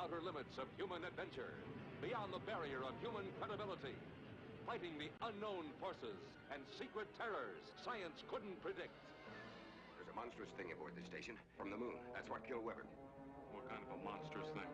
outer limits of human adventure, beyond the barrier of human credibility, fighting the unknown forces and secret terrors science couldn't predict. There's a monstrous thing aboard this station from the moon. That's what killed Weber. What kind of a monstrous thing?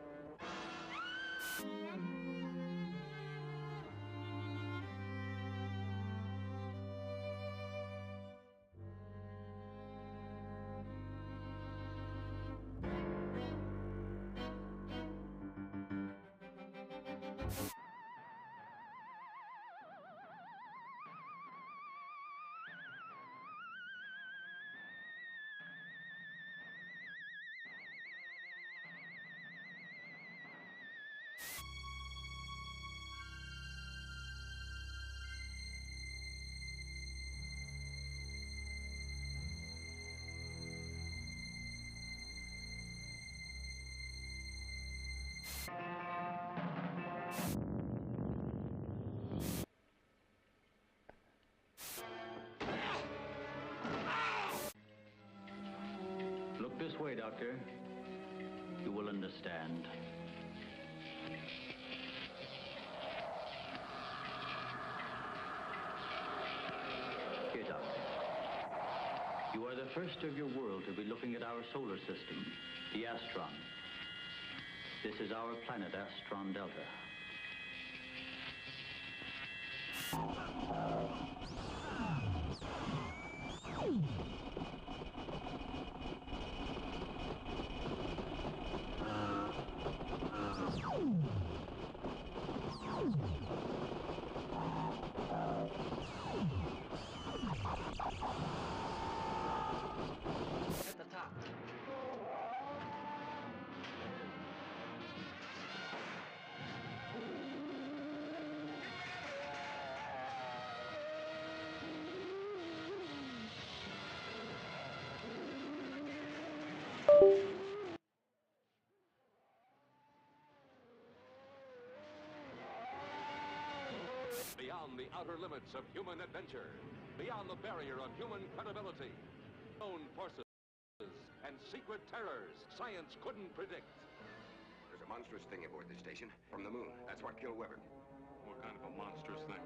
Look this way, Doctor. You will understand. Here, Doctor. You are the first of your world to be looking at our solar system, the Astron. This is our planet, Astron Delta. At the top. Beyond the outer limits of human adventure, beyond the barrier of human credibility, unknown forces and secret terrors science couldn't predict. There's a monstrous thing aboard this station from the moon. That's what killed Weber. What kind of a monstrous thing?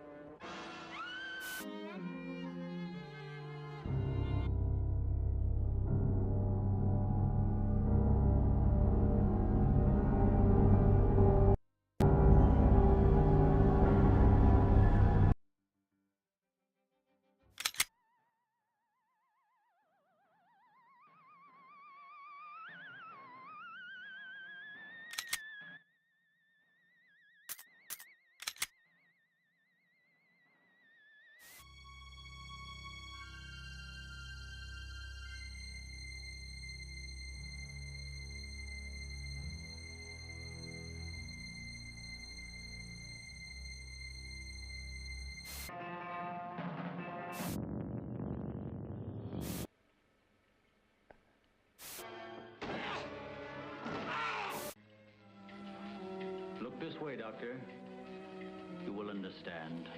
Look this way, Doctor. You will understand.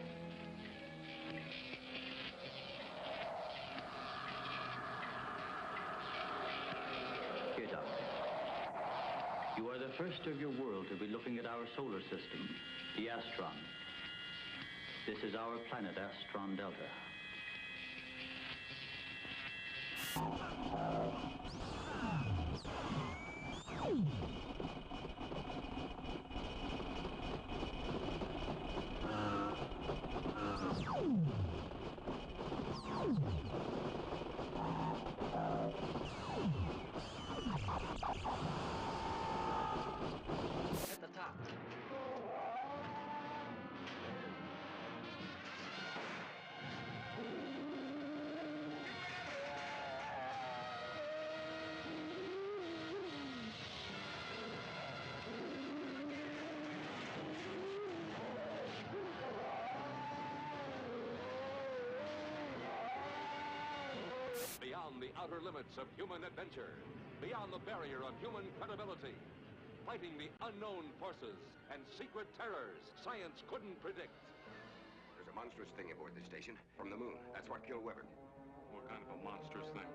Here, Doctor. You are the first of your world to be looking at our solar system, the Astron. This is our planet, Astron Delta. At the top. Beyond the outer limits of human adventure, beyond the barrier of human credibility, fighting the unknown forces and secret terrors science couldn't predict. There's a monstrous thing aboard this station from the moon. That's what killed Weber. What kind of a monstrous thing?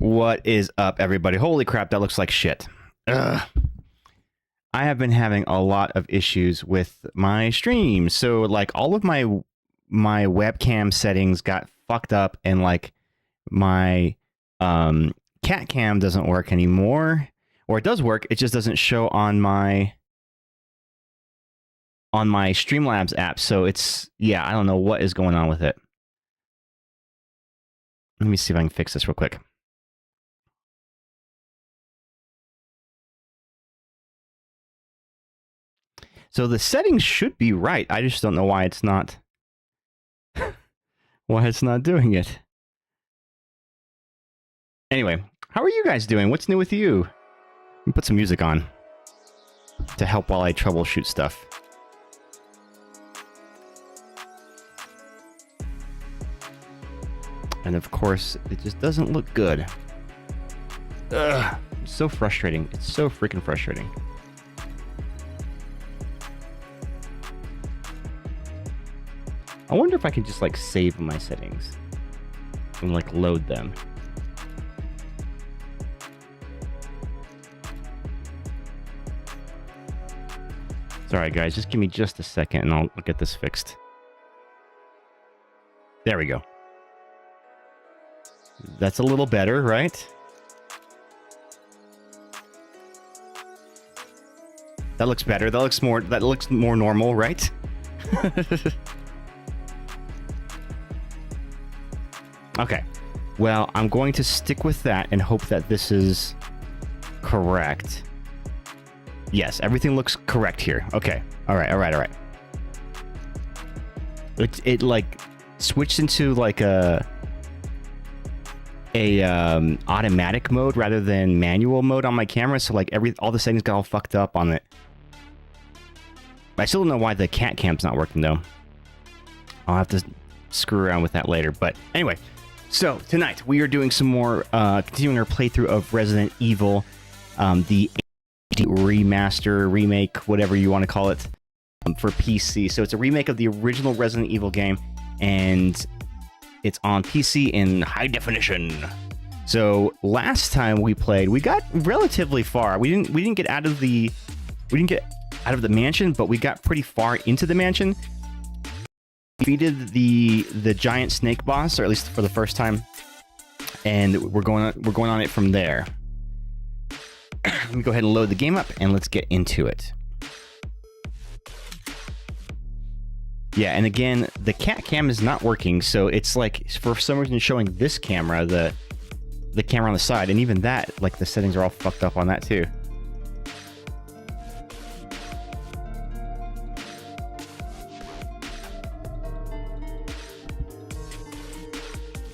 What is up, everybody? Holy crap, that looks like shit. Ugh. I have been having a lot of issues with my stream. So, like, all of my webcam settings got fucked up, and, like, my cat cam doesn't work anymore. Or it does work, it just doesn't show on my Streamlabs app. So it's, yeah, I don't know what is going on with it. Let me see if I can fix this real quick. So the settings should be right. I just don't know why it's not doing it. Anyway, how are you guys doing? What's new with you? Let me put some music on to help while I troubleshoot stuff. And of course, it just doesn't look good. Ugh, it's so frustrating. It's so freaking frustrating. I wonder if I can just, like, save my settings and, like, load them. Sorry, guys, just give me just a second and I'll get this fixed. There we go. That's a little better, right? That looks better. That looks more normal, right? Okay. Well, I'm going to stick with that and hope that this is correct. Yes, everything looks correct here. Okay. All right. It like switched into like a automatic mode rather than manual mode on my camera, so like all the settings got all fucked up on it. I still don't know why the cat cam's not working though. I'll have to screw around with that later. But anyway, so tonight we are doing some more continuing our playthrough of Resident Evil, the remaster, remake, whatever you want to call it, for PC. So it's a remake of the original Resident Evil game, and it's on PC in high definition. So last time we played, we got relatively far. We didn't get out of the mansion, but we got pretty far into the mansion. We defeated the giant snake boss, or at least for the first time, and we're going on it from there. Let me go ahead and load the game up, and let's get into it. Yeah, and again, the cat cam is not working, so it's like, for some reason, showing this camera, the camera on the side, and even that, like, the settings are all fucked up on that too.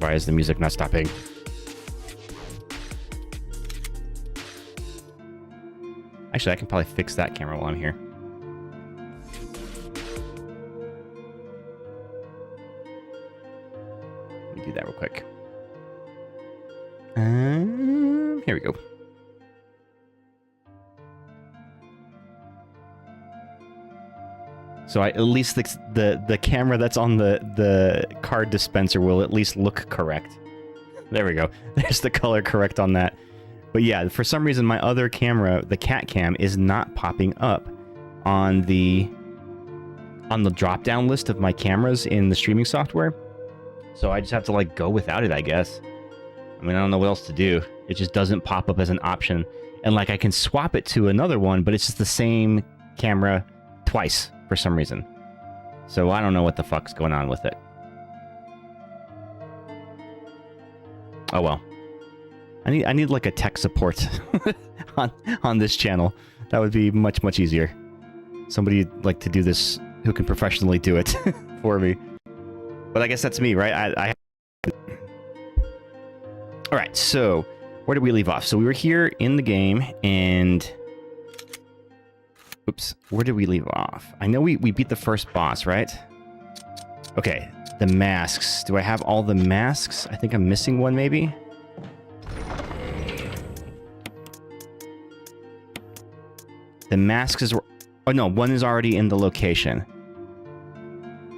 Why is the music not stopping? Actually, I can probably fix that camera while I'm here. Let me do that real quick. Here we go. So at least the camera that's on the card dispenser will at least look correct. There we go. There's the color correct on that. But yeah, for some reason my other camera, the cat cam, is not popping up on the drop-down list of my cameras in the streaming software. So I just have to, like, go without it, I guess. I mean, I don't know what else to do. It just doesn't pop up as an option. And, like, I can swap it to another one, but it's just the same camera twice for some reason. So I don't know what the fuck's going on with it. Oh well. I need like a tech support on this channel. That would be much easier. Somebody like to do this who can professionally do it for me. But I guess that's me, right? All right, so where did we leave off? So we were here in the game, and oops, where did we leave off? I know we beat the first boss, right? Okay, the masks. Do I have all the masks? I think I'm missing one, maybe. The masks is... Oh, no, one is already in the location.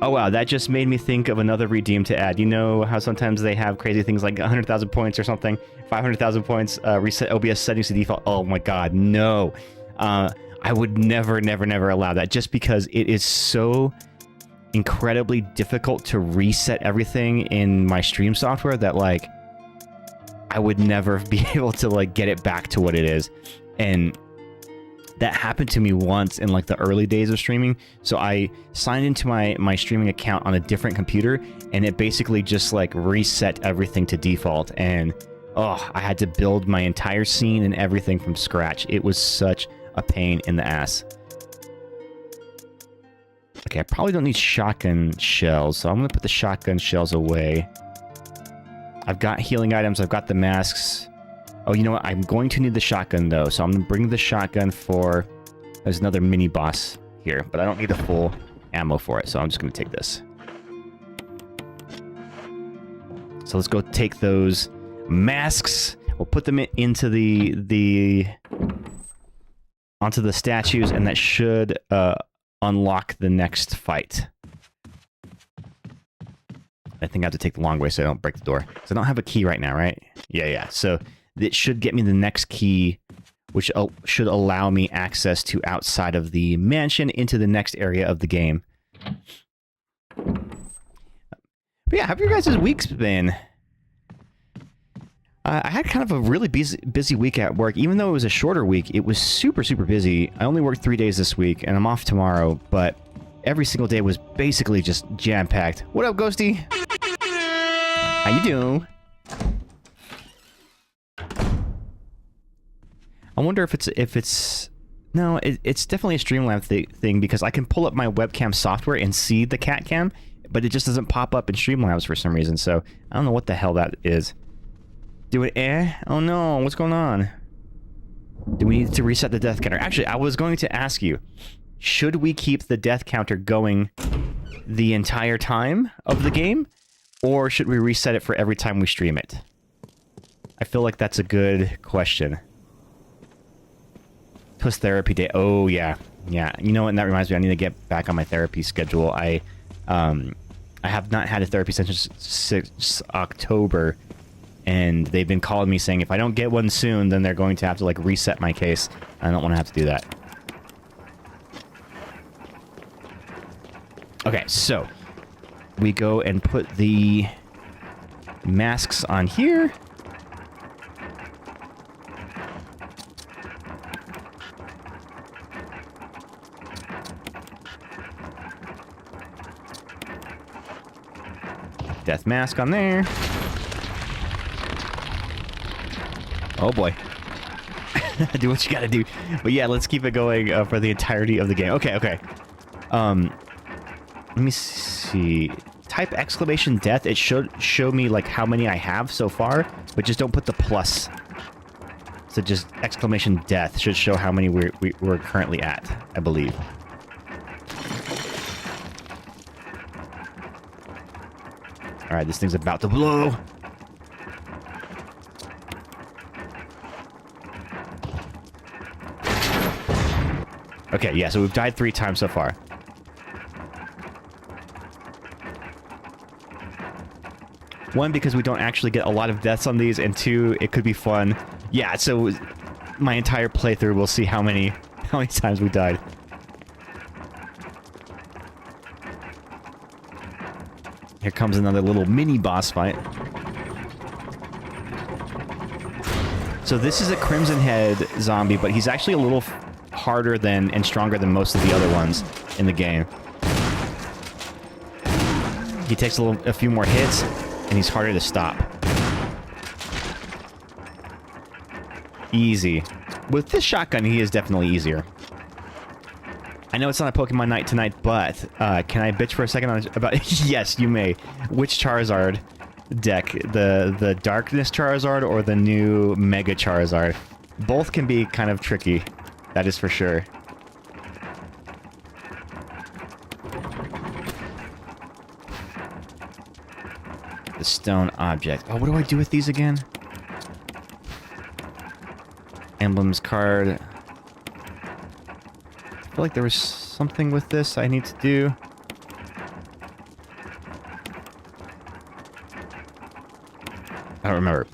Oh wow, that just made me think of another redeem to add. You know how sometimes they have crazy things like 100,000 points or something, 500,000 points, reset OBS settings to default. Oh my god, no. I would never allow that, just because it is so incredibly difficult to reset everything in my stream software that, like, I would never be able to, like, get it back to what it is. And that happened to me once in, like, the early days of streaming. So I signed into my streaming account on a different computer, and it basically just, like, reset everything to default. And, oh, I had to build my entire scene and everything from scratch. It was such a pain in the ass. Okay, I probably don't need shotgun shells, so I'm gonna put the shotgun shells away. I've got healing items, I've got the masks. Oh, you know what? I'm going to need the shotgun, though, so I'm gonna bring the shotgun for... There's another mini-boss here, but I don't need the full ammo for it, so I'm just gonna take this. So let's go take those masks. We'll put them into onto the statues, and that should unlock the next fight. I think I have to take the long way so I don't break the door. So I don't have a key right now, right? Yeah. So it should get me the next key, which should allow me access to outside of the mansion into the next area of the game. But yeah, how have your guys' weeks been? I had kind of a really busy week at work. Even though it was a shorter week, it was super busy. I only worked 3 days this week, and I'm off tomorrow, but every single day was basically just jam-packed. What up, Ghosty? How you doing? I wonder if it's... No, it's definitely a Streamlabs thing, because I can pull up my webcam software and see the cat cam, but it just doesn't pop up in Streamlabs for some reason, so I don't know what the hell that is. Do it Oh no, what's going on? Do we need to reset the death counter? Actually, I was going to ask you, should we keep the death counter going the entire time of the game? Or should we reset it for every time we stream it? I feel like that's a good question. Plus therapy day. Oh, yeah. Yeah, you know what? And that reminds me, I need to get back on my therapy schedule. I have not had a therapy session since October. And they've been calling me saying if I don't get one soon, then they're going to have to, like, reset my case. I don't want to have to do that. Okay, so we go and put the masks on here. Death mask on there. Oh boy. Do what you gotta do. But yeah, let's keep it going for the entirety of the game. Okay. Let me see. Type exclamation death. It should show me like how many I have so far, but just don't put the plus. So just exclamation death should show how many we're currently at, I believe. Alright, this thing's about to blow. Okay, yeah, so we've died 3 times so far. One, because we don't actually get a lot of deaths on these, and 2, it could be fun. Yeah, so my entire playthrough, we'll see how many times we died. Here comes another little mini boss fight. So this is a Crimson Head zombie, but he's actually a little harder than and stronger than most of the other ones in the game. He takes a few more hits, and he's harder to stop. Easy. With this shotgun, he is definitely easier. I know it's not a Pokemon night tonight, but can I bitch for a second about... Yes, you may. Which Charizard deck? The Darkness Charizard or the new Mega Charizard? Both can be kind of tricky. That is for sure. The stone object. Oh, what do I do with these again? Emblems card. I feel like there was something with this I need to do. I don't remember.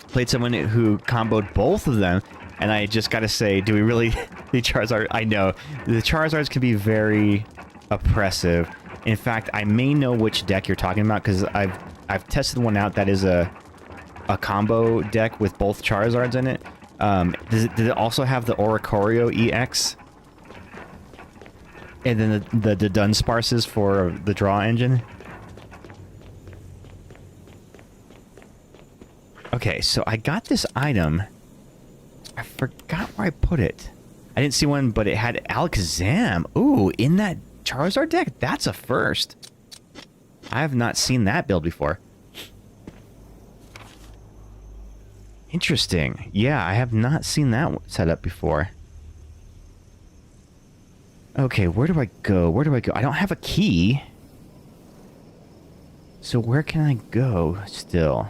Played someone who comboed both of them, and I just gotta say, do we really... the Charizard... I know. The Charizards can be very oppressive. In fact, I may know which deck you're talking about, because I've tested one out that is a combo deck with both Charizards in it. Did it also have the Oricorio EX? And then the Dunsparces for the draw engine? Okay, so I got this item. I forgot where I put it. I didn't see one, but it had Alakazam. Ooh, in that Charizard deck? That's a first. I have not seen that build before. Interesting. Yeah, I have not seen that set up before. Okay, where do I go? Where do I go? I don't have a key. So where can I go still?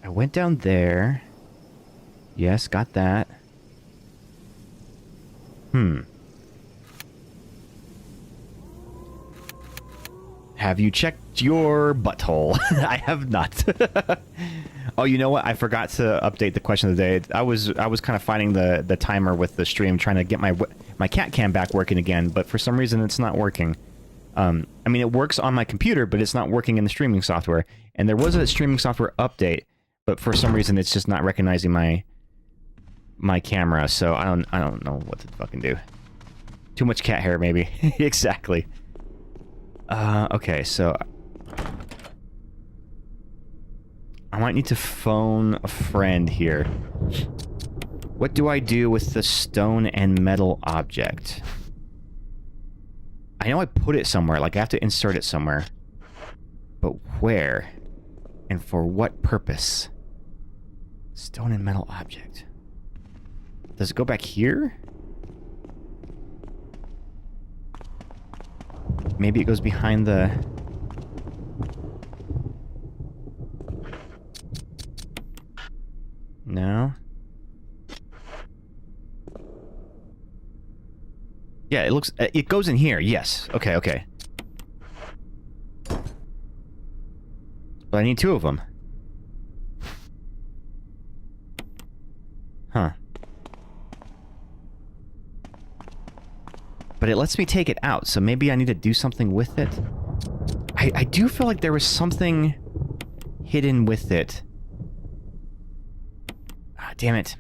I went down there. Yes, got that. Have you checked your butthole? I have not. Oh, you know what? I forgot to update the question of the day. I was kind of fighting the timer with the stream, trying to get my cat cam back working again, but for some reason it's not working. I mean, it works on my computer, but it's not working in the streaming software. And there was a streaming software update, but for some reason it's just not recognizing my camera. So I don't know what to fucking do. Too much cat hair, maybe. Exactly. Okay, so I might need to phone a friend here. What do I do with the stone and metal object? I know I put it somewhere, like I have to insert it somewhere. But where? And for what purpose? Stone and metal object. Does it go back here? Maybe it goes behind the... No? Yeah, it looks... It goes in here, yes. Okay, okay. But I need two of them. Huh. But it lets me take it out, so maybe I need to do something with it. I do feel like there was something hidden with it. Ah, damn it.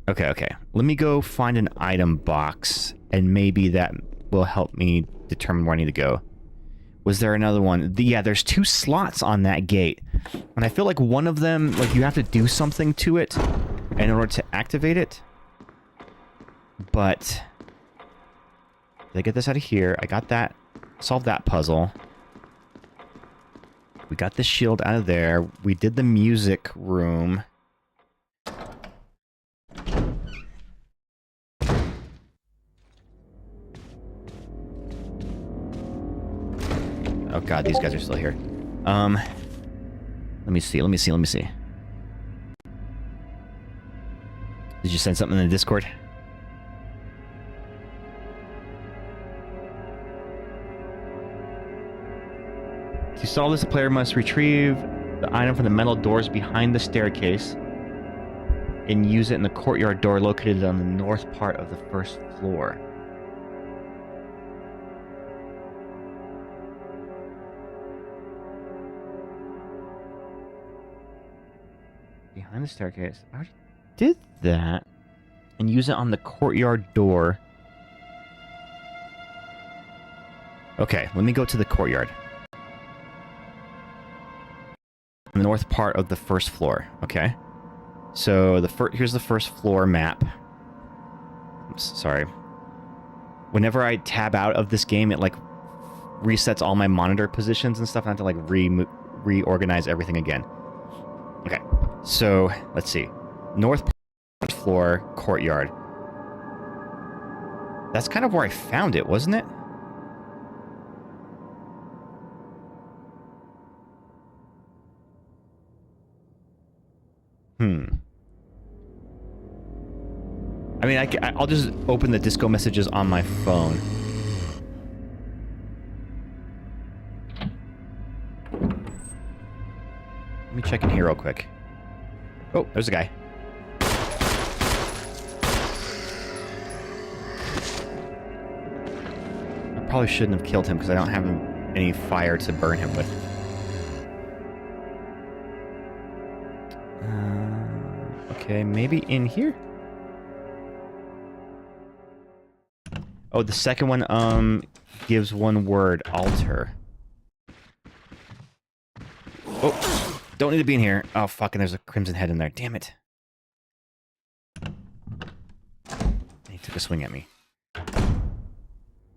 Okay, okay. Let me go find an item box, and maybe that will help me determine where I need to go. Was there another one? Yeah, there's two slots on that gate. And I feel like one of them, like, you have to do something to it in order to activate it. But did I get this out of here? I got that. Solved that puzzle. We got the shield out of there. We did the music room. Oh god, these guys are still here. Let me see, let me see, let me see. Did you send something in the Discord? To solve this, the player must retrieve the item from the metal doors behind the staircase and use it in the courtyard door located on the north part of the first floor. Behind the staircase. I already did that. And use it on the courtyard door. Okay, let me go to the courtyard. The north part of the first floor. Okay. So here's the first floor map. I'm sorry. Whenever I tab out of this game, it like resets all my monitor positions and stuff. I have to like reorganize everything again. Okay. So let's see. North floor courtyard. That's kind of where I found it, wasn't it? I mean, I'll just open the disco messages on my phone. check in here real quick. Oh, there's a guy. I probably shouldn't have killed him because I don't have any fire to burn him with. Okay, maybe in here? Oh, the second one, gives one word. Alter. Oh, don't need to be in here. Oh, fucking, there's a crimson head in there. Damn it. He took a swing at me.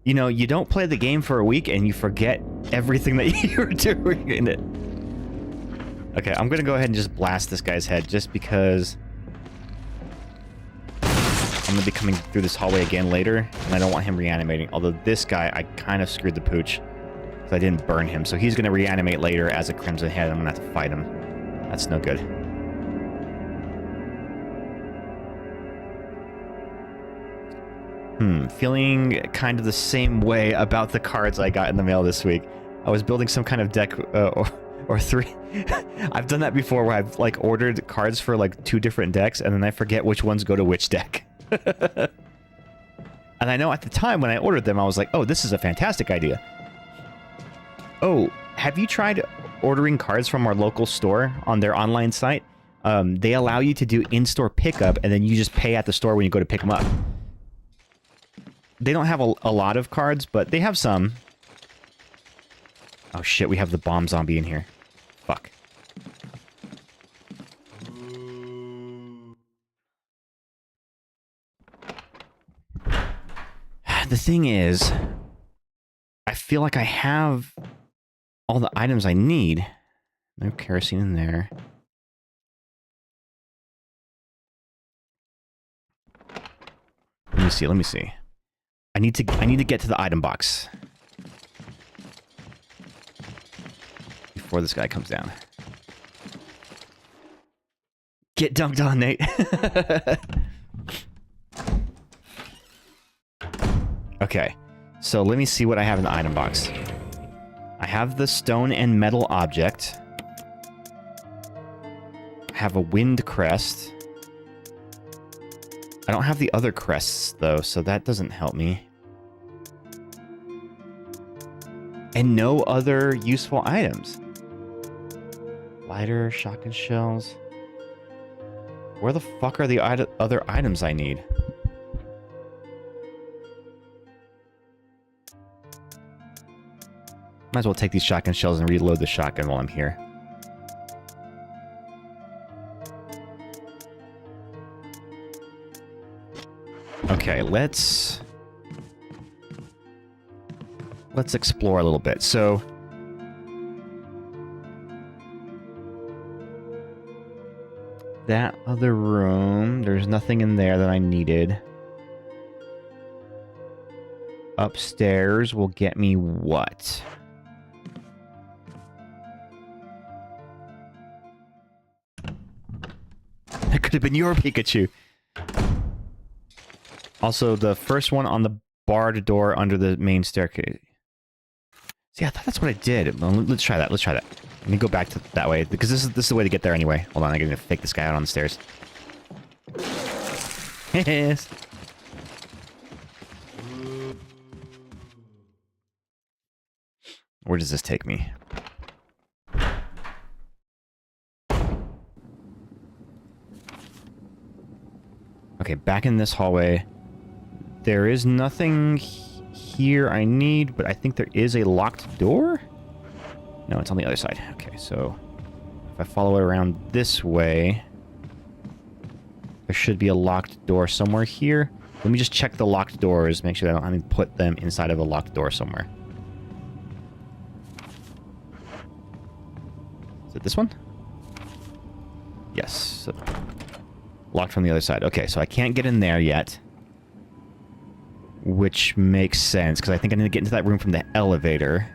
You know, you don't play the game for a week and you forget everything that you were doing in it. Okay, I'm gonna go ahead and just blast this guy's head just because I'm gonna be coming through this hallway again later, and I don't want him reanimating. Although this guy, I kind of screwed the pooch because I didn't burn him, so he's gonna reanimate later as a crimson head. I'm gonna have to fight him. That's no good. Feeling kind of the same way about the cards I got in the mail this week. I was building some kind of deck, or three. I've done that before where I've like ordered cards for like 2 different decks and then I forget which ones go to which deck. And I know at the time when I ordered them I was like, oh, this is a fantastic idea. Oh, have you tried ordering cards from our local store on their online site? They allow you to do in-store pickup and then you just pay at the store when you go to pick them up. They don't have a lot of cards, but they have some. Oh shit, we have the bomb zombie in here. Fuck. The thing is, I feel like I have all the items I need. No kerosene in there. Let me see. I need to get to the item box before this guy comes down. Get dunked on, Nate. Okay, so let me see what I have in the item box. I have the stone and metal object. I have a wind crest. I don't have the other crests, though, so that doesn't help me. And no other useful items. Lighter, shotgun shells. Where the fuck are the other items I need? Might as well take these shotgun shells and reload the shotgun while I'm here. Okay, let's explore a little bit. So that other room, there's nothing in there that I needed. Upstairs will get me what? That could have been your Pikachu. Also, the first one on the barred door under the main staircase. See, I thought that's what I did. Let's try that. Let's try that. Let me go back to that way, because this is the way to get there anyway. Hold on, I'm going to fake this guy out on the stairs. Yes. Where does this take me? Okay, back in this hallway. There is nothing here I need, but I think there is a locked door? No, it's on the other side. Okay, so if I follow it around this way, there should be a locked door somewhere here. Let me just check the locked doors, make sure that I don't have to put them inside of a locked door somewhere. Is it this one? Yes. So, locked from the other side. Okay, so I can't get in there yet. Which makes sense, because I think I need to get into that room from the elevator.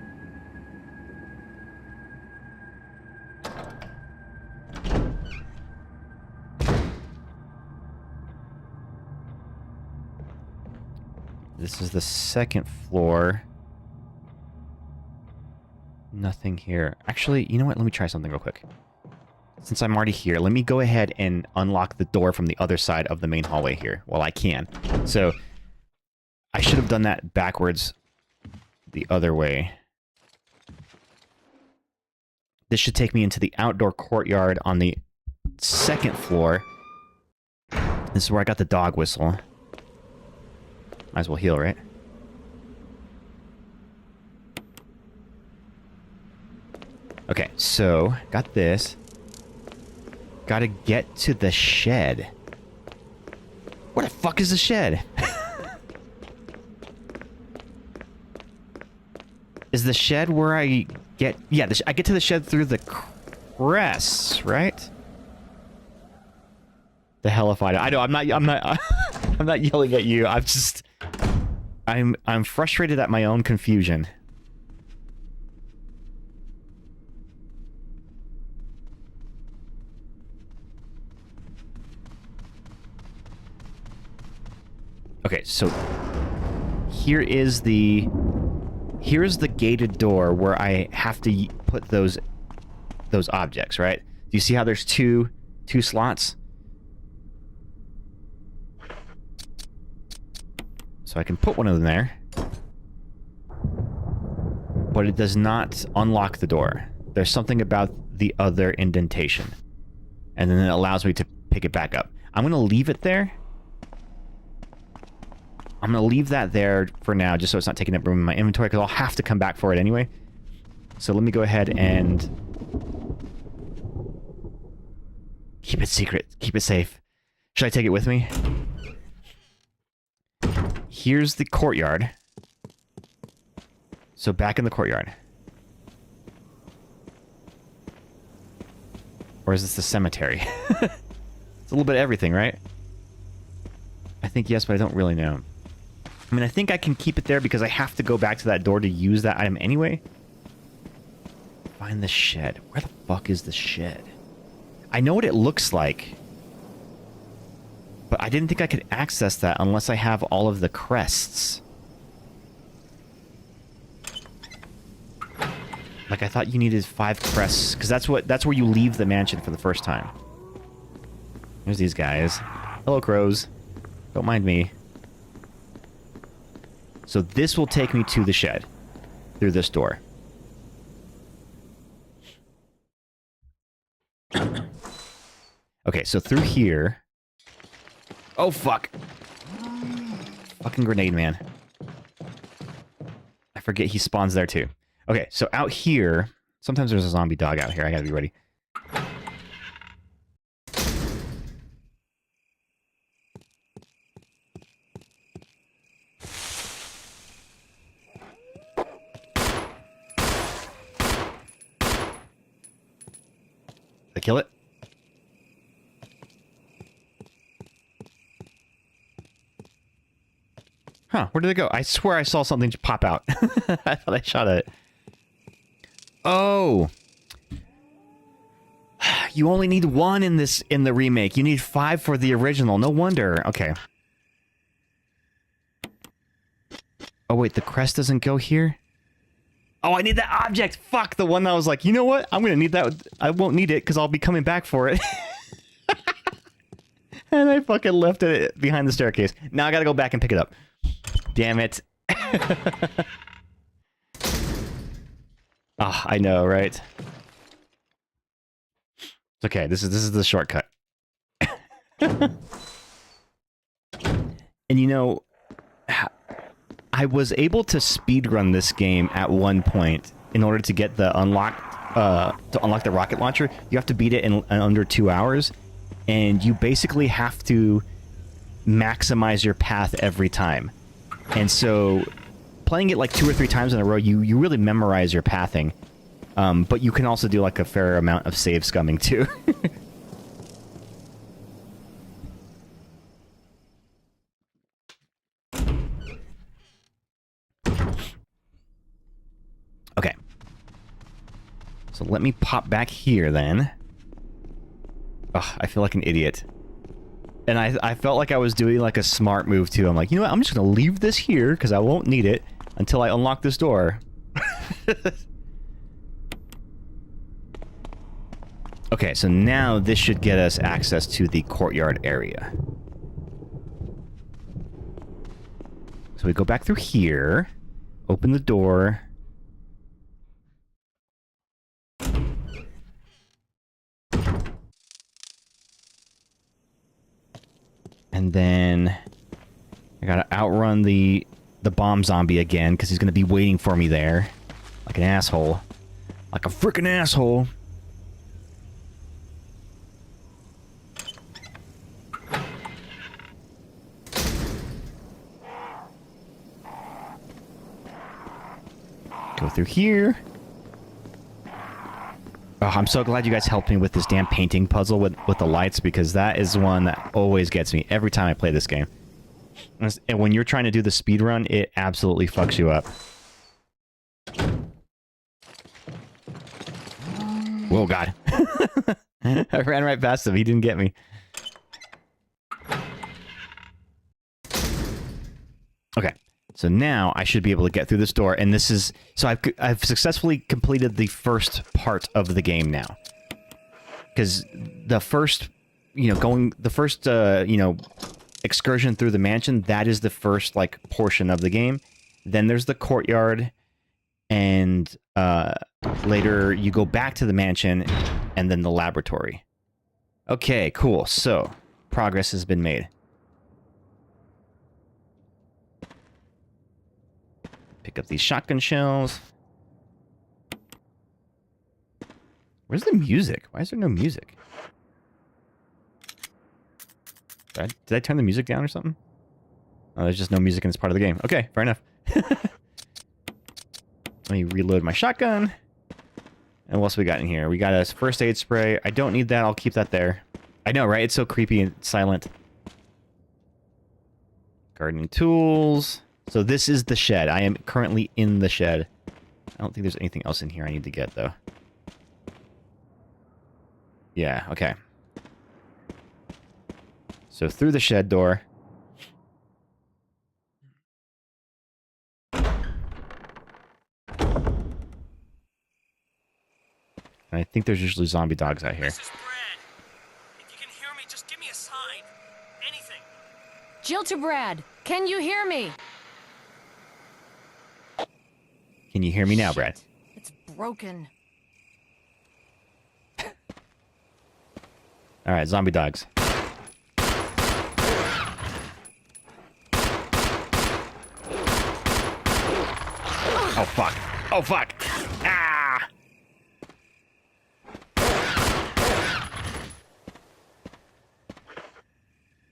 This is the second floor. Nothing here. Actually, you know what? Let me try something real quick. since I'm already here, let me go ahead and unlock the door from the other side of the main hallway here. Well, I can. So, I should have done that backwards the other way. This should take me into the outdoor courtyard on the second floor. This is where I got the dog whistle. Might as well heal, right? Okay, so, got this. Gotta get to the shed. Where the fuck is the shed? Is the shed where I get... Yeah, I get to the shed through the crests, right? The hellified. I know, I'm not I'm not yelling at you. I'm frustrated at my own confusion. Okay, so here's the gated door where I have to put those objects, right? Do you see how there's two slots? So I can put one of them there. But it does not unlock the door. There's something about the other indentation. And then it allows me to pick it back up. I'm going to leave it there. I'm going to leave that there for now, just so it's not taking up room in my inventory, because I'll have to come back for it anyway. So let me go ahead and... keep it secret. Keep it safe. Should I take it with me? Here's the courtyard. So back in the courtyard. Or is this the cemetery? It's a little bit of everything, right? I think yes, but I don't really know. I mean, I think I can keep it there because I have to go back to that door to use that item anyway. Find the shed. Where the fuck is the shed? I know what it looks like. But I didn't think I could access that unless I have all of the crests. Like, I thought you needed 5 crests, because that's where you leave the mansion for the first time. There's these guys. Hello, crows. Don't mind me. So this will take me to the shed. Through this door. Okay, so through here... Oh, fuck. Fucking grenade man. I forget he spawns there, too. Okay, so out here... Sometimes there's a zombie dog out here. I gotta be ready. Did I kill it? Huh, where did it go? I swear I saw something pop out. I thought I shot at it. Oh! You only need 1 in the remake. You need 5 for the original. No wonder. Okay. Oh wait, the crest doesn't go here? Oh, I need that object! Fuck! The one that was like, you know what? I'm gonna need that. I won't need it because I'll be coming back for it. And I fucking left it behind the staircase. Now I gotta go back and pick it up. Damn it. Ah, I know, right? It's okay. This is the shortcut. And you know, I was able to speedrun this game at one point in order to get the unlock the rocket launcher. You have to beat it in under 2 hours, and you basically have to maximize your path every time. And so, playing it like 2 or 3 times in a row, you really memorize your pathing. But you can also do like a fair amount of save scumming too. Okay. So let me pop back here then. Ugh, I feel like an idiot. And I felt like I was doing like a smart move too. I'm like, you know what? I'm just going to leave this here because I won't need it until I unlock this door. Okay, Okay, so now this should get us access to the courtyard area. So we go back through here, open the door. And then I gotta outrun the bomb zombie again, because he's gonna be waiting for me there. Like an asshole. Like a frickin' asshole. Go through here. Oh, I'm so glad you guys helped me with this damn painting puzzle with the lights, because that is one that always gets me every time I play this game. And when you're trying to do the speed run, it absolutely fucks you up. Whoa, God. I ran right past him. He didn't get me. Okay. So now I should be able to get through this door, and this is... So I've successfully completed the first part of the game now. Because the first, excursion through the mansion, that is the first, like, portion of the game. Then there's the courtyard, and later you go back to the mansion, and then the laboratory. Okay, cool. So, progress has been made. Pick up these shotgun shells. Where's the music? Why is there no music? Did I turn the music down or something? Oh, there's just no music in this part of the game. Okay, fair enough. Let me reload my shotgun. And what else we got in here? We got a first aid spray. I don't need that. I'll keep that there. I know, right? It's so creepy and silent. Gardening tools. So this is the shed. I am currently in the shed. I don't think there's anything else in here I need to get, though. Yeah, okay. So through the shed door. And I think there's usually zombie dogs out here. This is Brad. If you can hear me, just give me a sign. Anything. Jill to Brad. Can you hear me? Can you hear me now, Brad? It's broken. Alright, zombie dogs. Oh, fuck. Oh, fuck. Ah!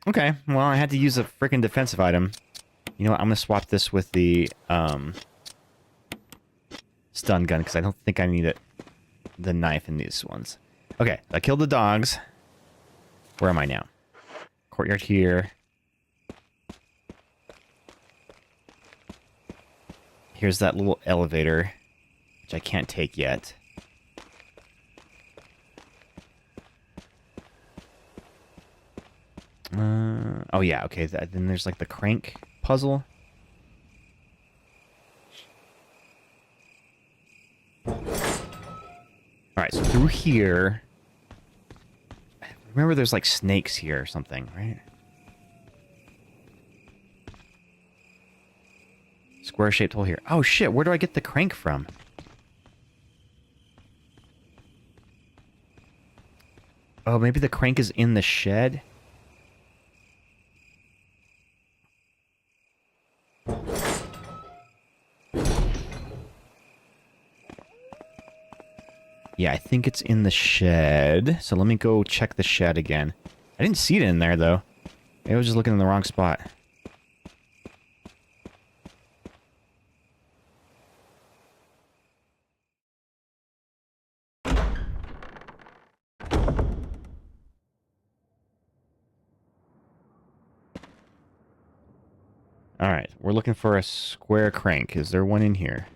Okay, well, I had to use a freaking defensive item. You know what? I'm gonna swap this with the, stun gun, because I don't think I need the knife in these ones. Okay, I killed the dogs. Where am I now? Courtyard here. Here's that little elevator, which I can't take yet. Oh yeah, okay, then there's like the crank puzzle. Alright, so through here... Remember there's like snakes here or something, right? Square-shaped hole here. Oh shit, where do I get the crank from? Oh, maybe the crank is in the shed? Yeah, I think it's in the shed. So let me go check the shed again. I didn't see it in there, though. Maybe I was just looking in the wrong spot. Alright, we're looking for a square crank. Is there one in here?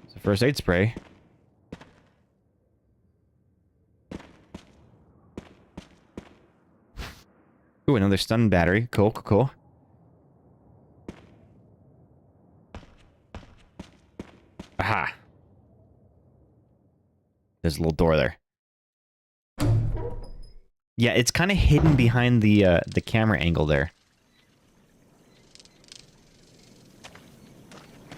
It's a first aid spray. Ooh, another stun battery. Cool, cool, cool. Aha. There's a little door there. Yeah, it's kind of hidden behind the camera angle there.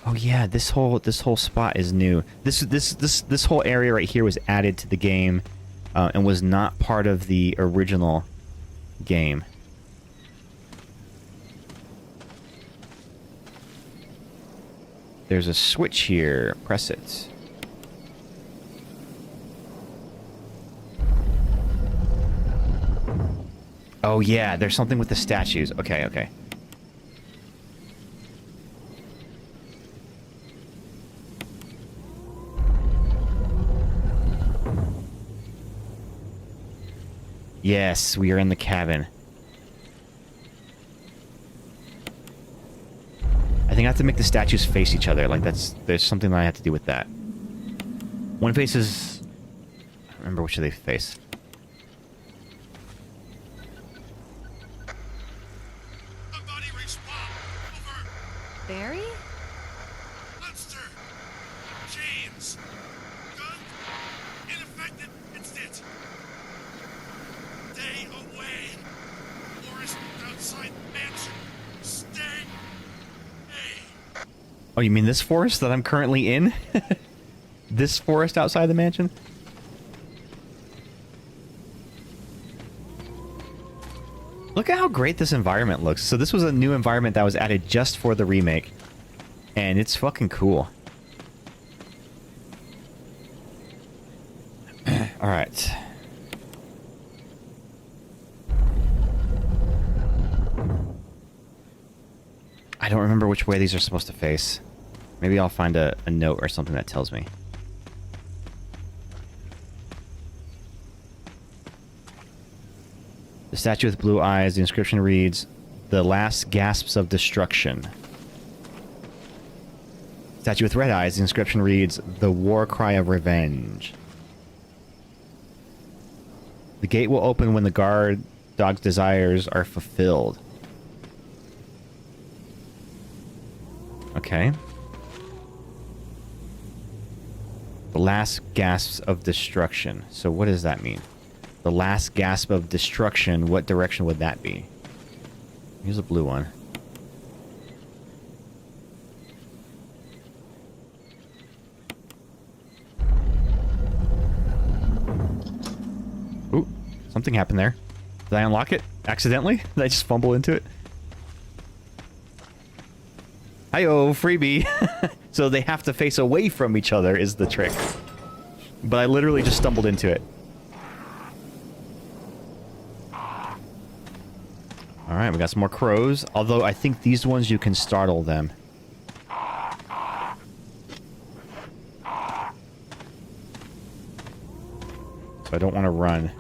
Oh yeah, this whole spot is new. This whole area right here was added to the game, and was not part of the original game. There's a switch here. Press it. Oh yeah, there's something with the statues. Okay, okay. Yes, we are in the cabin. I think I have to make the statues face each other. Like, there's something that I have to do with that. One faces... I don't remember which they face. Somebody respond. Over. Barry? Munster. James. Gun. Ineffective. It's it. Stay away. Forest outside mansion. Stay. Hey. Oh, you mean this forest that I'm currently in? This forest outside the mansion? Look at how great this environment looks. So this was a new environment that was added just for the remake. And it's fucking cool. Alright. I don't remember which way these are supposed to face. Maybe I'll find a note or something that tells me. The statue with blue eyes, the inscription reads, "The last gasps of destruction." Statue with red eyes, the inscription reads, "The war cry of revenge." The gate will open when the guard dog's desires are fulfilled. Okay. The last gasps of destruction. So what does that mean? The last gasp of destruction, what direction would that be? Here's a blue one. Ooh, something happened there. Did I unlock it accidentally? Did I just fumble into it? Hi-oh, freebie. So they have to face away from each other is the trick. But I literally just stumbled into it. Alright, we got some more crows. Although I think these ones you can startle them. So I don't want to run.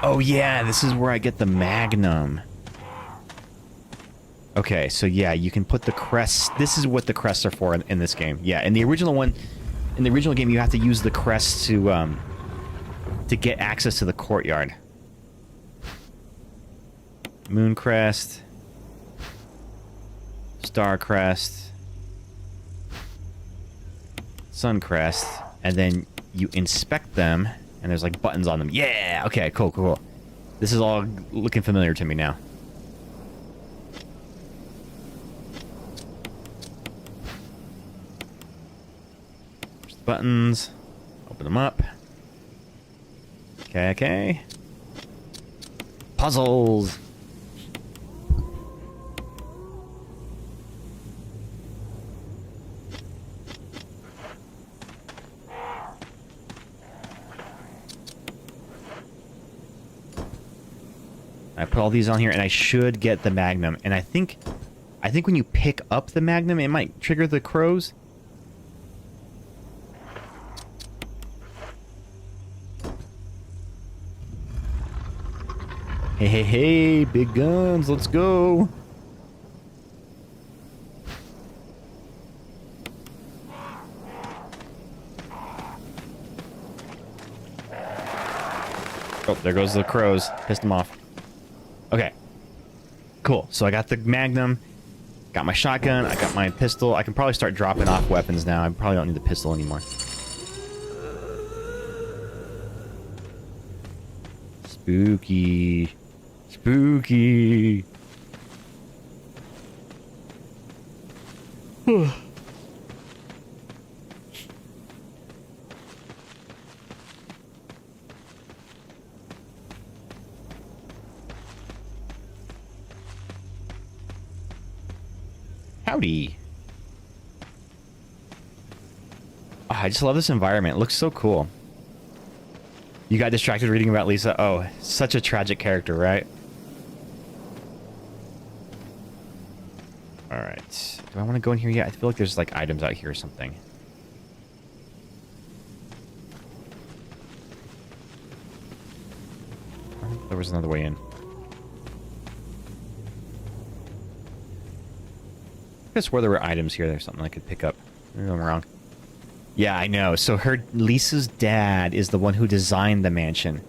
Oh yeah, this is where I get the magnum. Okay, so yeah, you can put the crests. This is what the crests are for in this game. Yeah, in the original one, in the original game, you have to use the crests to get access to the courtyard. Moon crest, star crest, sun crest, and then you inspect them, and there's like buttons on them. Yeah. Okay. Cool. Cool. This is all looking familiar to me now. Buttons. Open them up. Okay, okay. Puzzles. I put all these on here, and I should get the Magnum. And I think when you pick up the Magnum, it might trigger the crows. Hey, hey, hey, big guns, let's go. Oh, there goes the crows. Pissed them off. Okay. Cool. So I got the Magnum, got my shotgun, I got my pistol. I can probably start dropping off weapons now. I probably don't need the pistol anymore. Spooky. Spooky. Howdy. Oh, I just love this environment. It looks so cool. You got distracted reading about Lisa. Oh, such a tragic character, right? Alright. Do I want to go in here yet? I feel like there's like items out here or something. Oh, there was another way in. I swore there were items here. There's something I could pick up. Maybe I'm wrong. Yeah, I know. So Lisa's dad is the one who designed the mansion.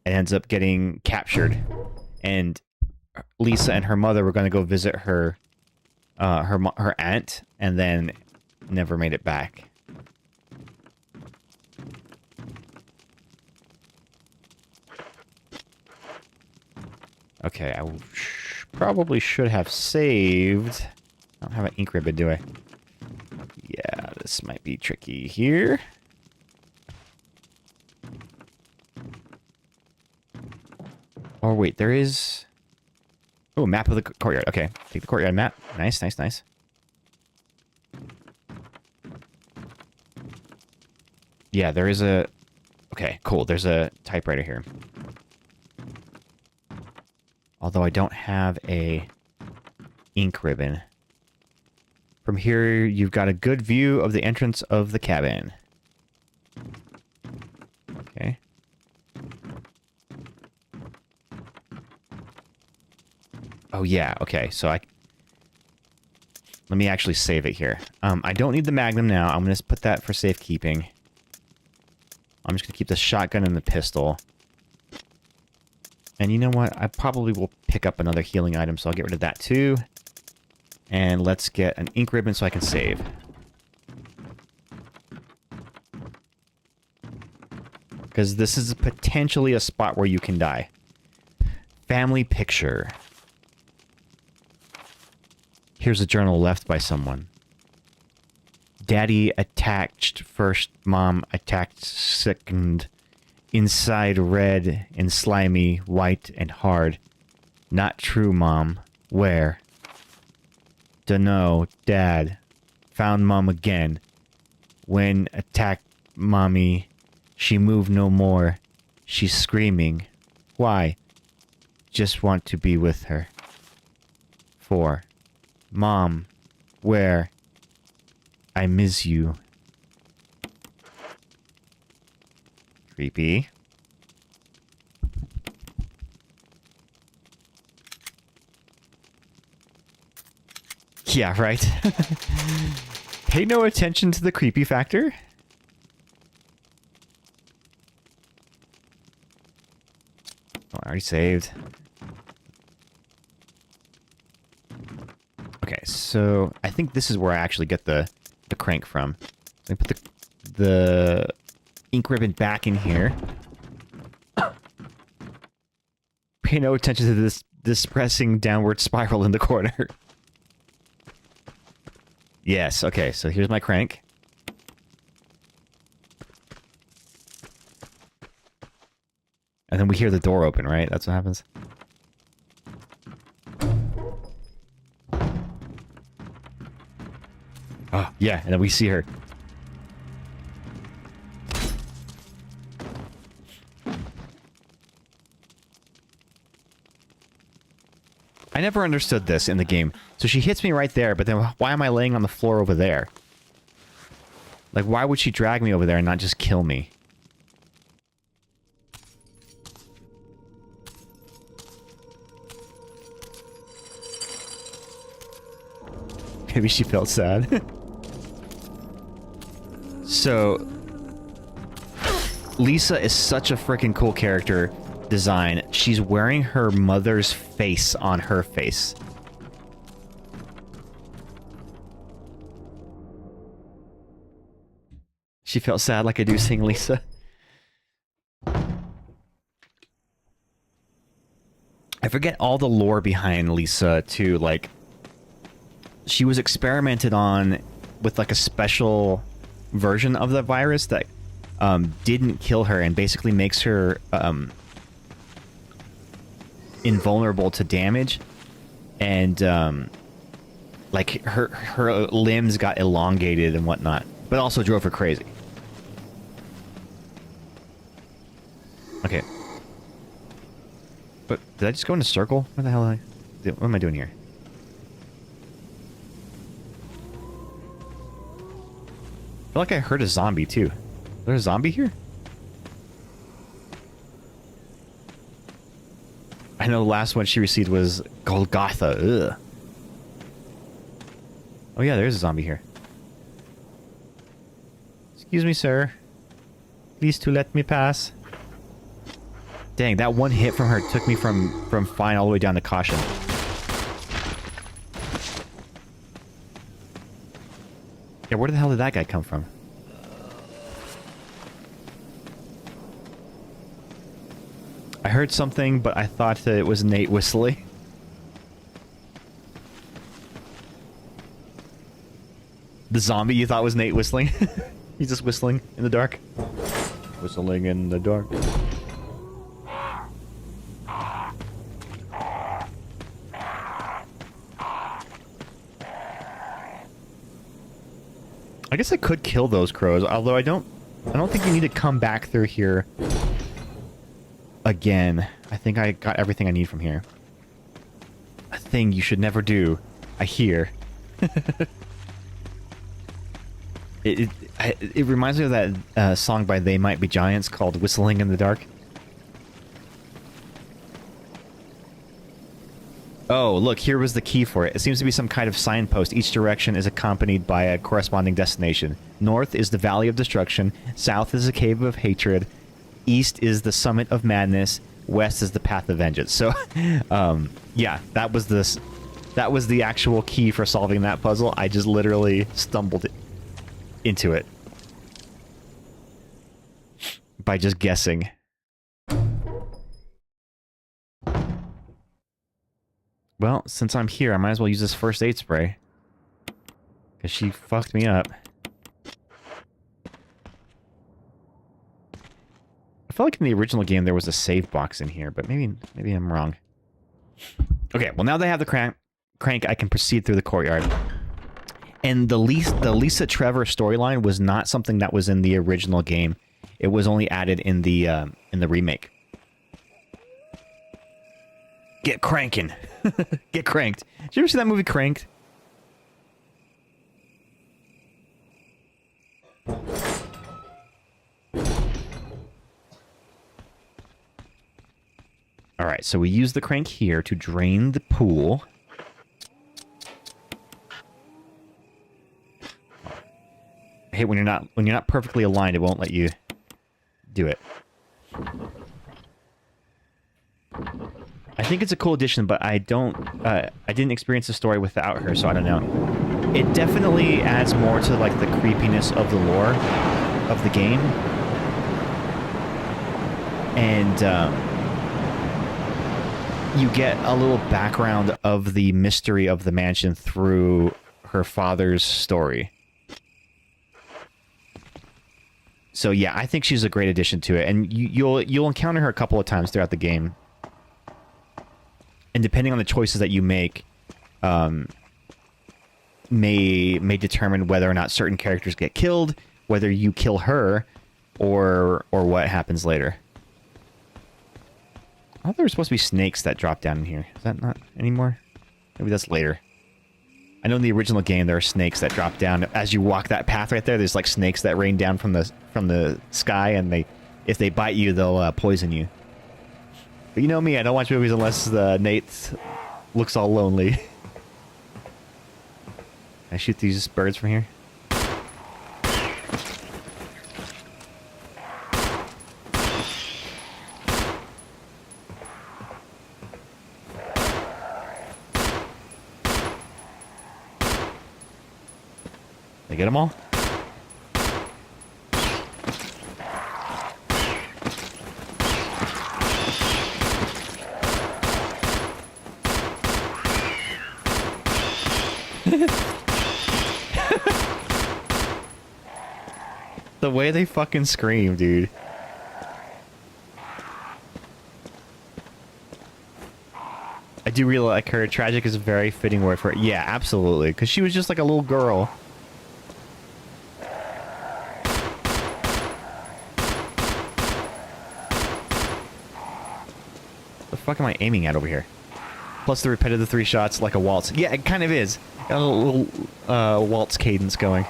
And ends up getting captured. And Lisa and her mother were going to go visit her aunt, and then never made it back. Okay, I probably should have saved. I don't have an ink ribbon, do I? Yeah, this might be tricky here. Oh, wait, there is... Oh, map of the courtyard. Okay, take the courtyard map. Nice, nice, nice. Yeah, there is a... Okay, cool. There's a typewriter here. Although I don't have a ink ribbon. From here, you've got a good view of the entrance of the cabin. Okay. Oh, yeah. Okay, so let me actually save it here. I don't need the Magnum now. I'm going to put that for safekeeping. I'm just going to keep the shotgun and the pistol. And you know what? I probably will pick up another healing item, so I'll get rid of that too. And let's get an ink ribbon so I can save. Because this is potentially a spot where you can die. Family picture. Here's a journal left by someone. Daddy attacked first, Mom attacked second. Inside red and slimy, white and hard. Not true, Mom. Where? Dunno, Dad. Found Mom again. When attacked Mommy, she moved no more. She's screaming. Why? Just want to be with her. 4. Mom, where? I miss you. Creepy. Yeah, right. Pay no attention to the creepy factor. Oh, I already saved. Okay, so I think this is where I actually get the crank from. Let me put the ink ribbon back in here. Pay no attention to this depressing downward spiral in the corner. Yes, okay, so here's my crank. And then we hear the door open, right? That's what happens. Oh, yeah, and then we see her. I never understood this in the game. So she hits me right there, but then why am I laying on the floor over there? Like, why would she drag me over there and not just kill me? Maybe she felt sad. So, Lisa is such a freaking cool character design. She's wearing her mother's face on her face. She felt sad like I do seeing Lisa. I forget all the lore behind Lisa too. Like, she was experimented on with like a special version of the virus that didn't kill her and basically makes her invulnerable to damage, and like her limbs got elongated and whatnot, but also drove her crazy. Okay. But did I just go in a circle? What the hell what am I doing here? I feel like I heard a zombie too. Is there a zombie here? I know the last one she received was Golgotha. Ugh. Oh yeah, there's a zombie here. Excuse me, sir. Please to let me pass. Dang, that one hit from her took me from fine all the way down to caution. Yeah, where the hell did that guy come from? I heard something, but I thought that it was Nate whistling. The zombie you thought was Nate whistling? He's just whistling in the dark. Whistling in the dark. I guess I could kill those crows, although I don't think you need to come back through here again. I think I got everything I need from here. A thing you should never do, I hear. It reminds me of that song by They Might Be Giants called Whistling in the Dark. Oh, look, here was the key for it. It seems to be some kind of signpost. Each direction is accompanied by a corresponding destination. North is the Valley of Destruction. South is the Cave of Hatred. East is the Summit of Madness. West is the Path of Vengeance. So, yeah, that was the actual key for solving that puzzle. I just literally stumbled into it by just guessing. Well, since I'm here, I might as well use this first aid spray. Because she fucked me up. I felt like in the original game there was a save box in here, but maybe I'm wrong. Okay, well now that I have the crank, I can proceed through the courtyard. And the Lisa Trevor storyline was not something that was in the original game. It was only added in the remake. Get cranking. Get cranked. Did you ever see that movie Cranked? Alright, so we use the crank here to drain the pool. I hate when you're not perfectly aligned, it won't let you do it. I think it's a cool addition, but I didn't experience the story without her, so I don't know. It definitely adds more to like the creepiness of the lore of the game. And you get a little background of the mystery of the mansion through her father's story. So yeah, I think she's a great addition to it, and you'll encounter her a couple of times throughout the game. And depending on the choices that you make, may determine whether or not certain characters get killed, whether you kill her, or what happens later. I thought there were supposed to be snakes that drop down in here. Is that not anymore? Maybe that's later. I know in the original game there are snakes that drop down as you walk that path right there. There's like snakes that rain down from the sky, and if they bite you, they'll poison you. But you know me, I don't watch movies unless Nate looks all lonely. Can I shoot these birds from here? Did I get them all? The way they fucking scream, dude. I do really like her. Tragic is a very fitting word for it. Yeah, absolutely. Because she was just like a little girl. The fuck am I aiming at over here? Plus the repetitive 3 shots like a waltz. Yeah, it kind of is. Got a little waltz cadence going.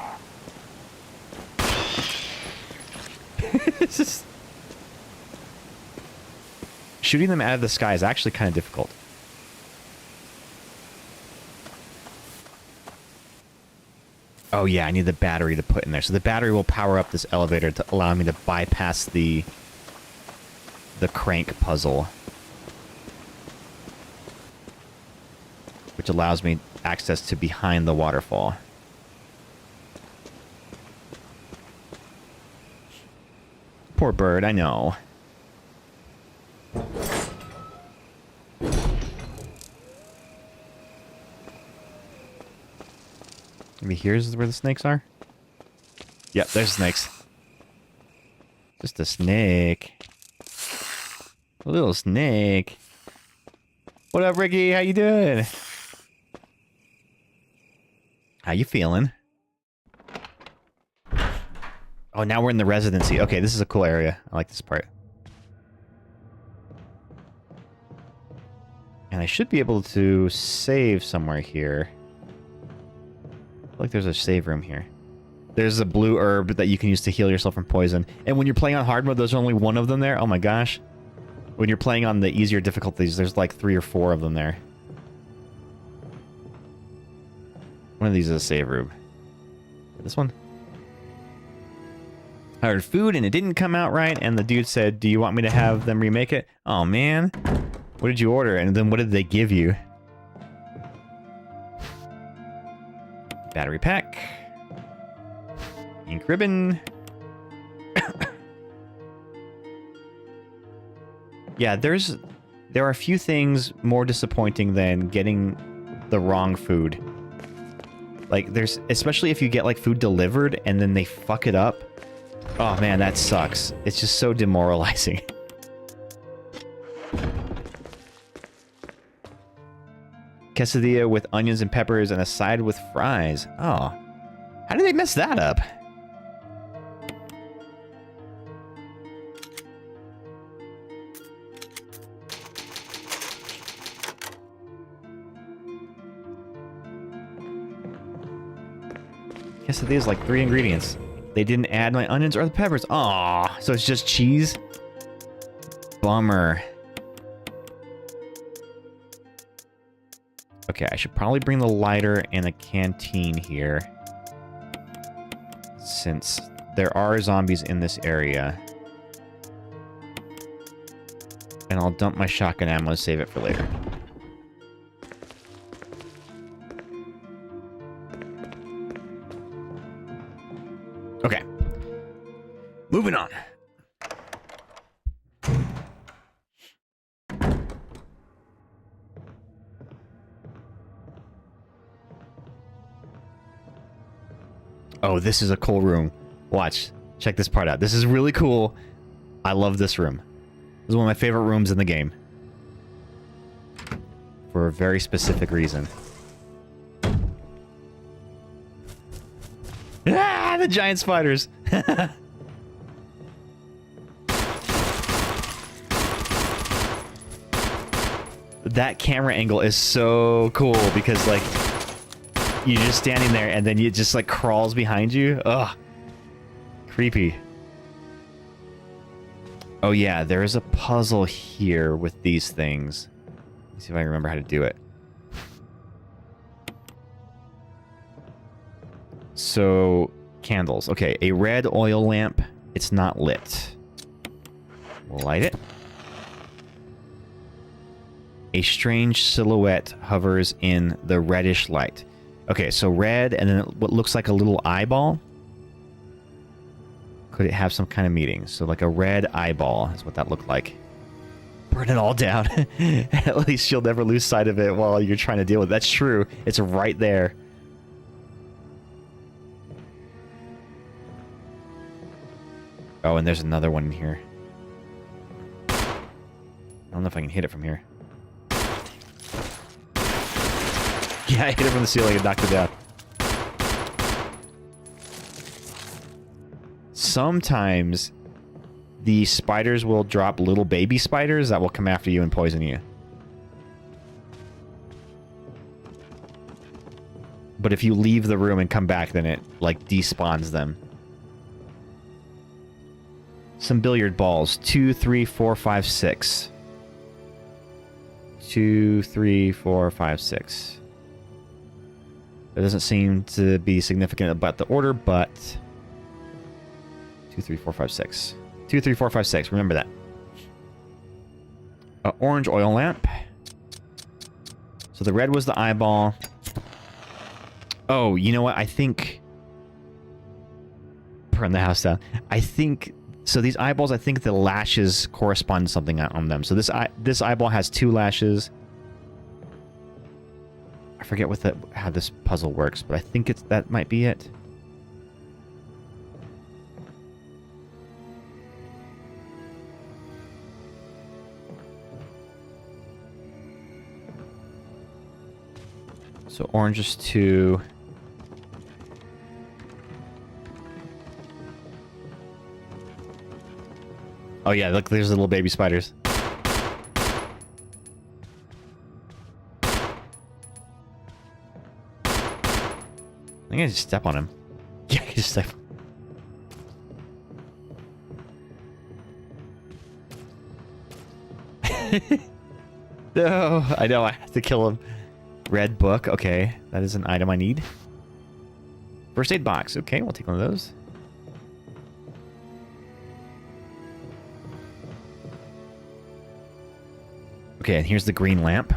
It's just... Shooting them out of the sky is actually kind of difficult. Oh yeah, I need the battery to put in there. So the battery will power up this elevator to allow me to bypass the crank puzzle. Which allows me access to behind the waterfall. Poor bird, I know. Maybe here's where the snakes are? Yep, there's snakes. Just a snake. A little snake. What up, Ricky? How you doing? How you feeling? Oh, now we're in the residency. Okay, this is a cool area. I like this part. And I should be able to save somewhere here. Like there's a save room here. There's a blue herb that you can use to heal yourself from poison. And when you're playing on hard mode, there's only one of them there. Oh my gosh. When you're playing on the easier difficulties, there's like 3 or 4 of them there. One of these is a save room. This one? I ordered food and it didn't come out right, and the dude said, do you want me to have them remake it? Oh man. What did you order? And then what did they give you? Battery pack. Ink ribbon. Yeah, there are a few things more disappointing than getting the wrong food. Like, especially if you get, like, food delivered and then they fuck it up. Oh, man, that sucks. It's just so demoralizing. Quesadilla with onions and peppers and a side with fries. Oh. How did they mess that up? Quesadilla is like 3 ingredients. They didn't add my onions or the peppers. Aw, so it's just cheese? Bummer. Okay, I should probably bring the lighter and a canteen here. Since there are zombies in this area. And I'll dump my shotgun ammo to save it for later. Okay. Moving on. Oh, this is a cool room. Watch. Check this part out. This is really cool. I love this room. This is one of my favorite rooms in the game. For a very specific reason. Ah, the giant spiders! That camera angle is so cool because, like, you're just standing there and then it just, like, crawls behind you. Ugh. Creepy. Oh, yeah, there is a puzzle here with these things. Let's see if I remember how to do it. So, candles. Okay, a red oil lamp. It's not lit. We'll light it. A strange silhouette hovers in the reddish light. Okay, so red, and then what looks like a little eyeball. Could it have some kind of meaning? So like a red eyeball is what that looked like. Burn it all down. At least you'll never lose sight of it while you're trying to deal with it. That's true. It's right there. Oh, and there's another one in here. I don't know if I can hit it from here. Yeah, I hit it from the ceiling and knocked it down. Sometimes the spiders will drop little baby spiders that will come after you and poison you. But if you leave the room and come back, then it, like, despawns them. Some billiard balls. 2, 3, 4, 5, 6. 2, 3, 4, 5, 6. There doesn't seem to be significant about the order, but... 2, 3, 4, 5, 6. 2, 3, 4, 5, 6. Remember that. Orange oil lamp. So the red was the eyeball. Oh, you know what? I think... Burn the house down. I think... So these eyeballs, I think the lashes correspond to something on them. So this eyeball has 2 lashes. I forget how this puzzle works, but I think that might be it. So orange is 2. Oh yeah, look, there's little baby spiders. I think I just step on him. Yeah, I just step. No, I know, I have to kill him. Red book, okay. That is an item I need. First aid box, okay, we'll take one of those. Okay, and here's the green lamp.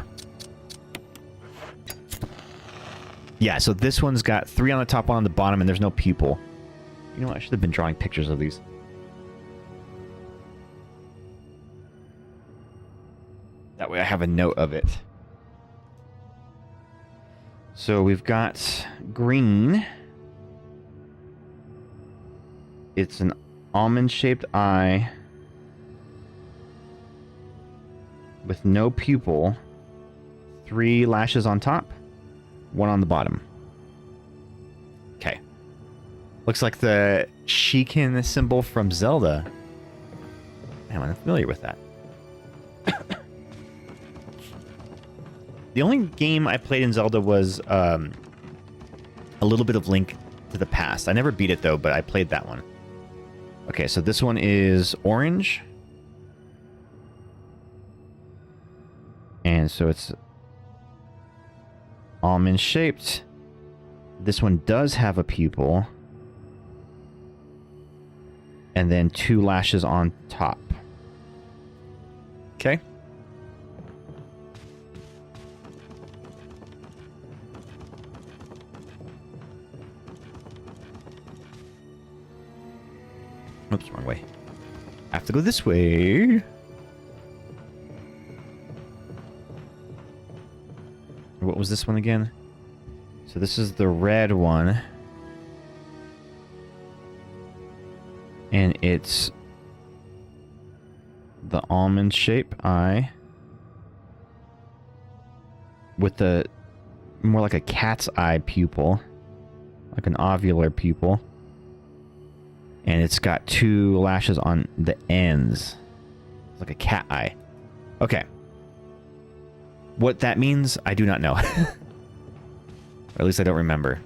Yeah, so this one's got 3 on the top, 1 on the bottom, and there's no pupil. You know what? I should have been drawing pictures of these. That way I have a note of it. So we've got green. It's an almond-shaped eye with no pupil. 3 lashes on top, 1 on the bottom. Okay. Looks like the Sheikah symbol from Zelda. Damn, I'm familiar with that. The only game I played in Zelda was a little bit of Link to the Past. I never beat it, though, but I played that one. Okay, so this one is orange. And so it's almond-shaped. This one does have a pupil. And then 2 lashes on top. Okay. Oops, wrong way. I have to go this way. What was this one again? So this is the red one. And it's the almond shape eye with the more like a cat's eye pupil, like an ovular pupil. And it's got 2 lashes on the ends. It's like a cat eye. Okay. What that means, I do not know. Or at least I don't remember.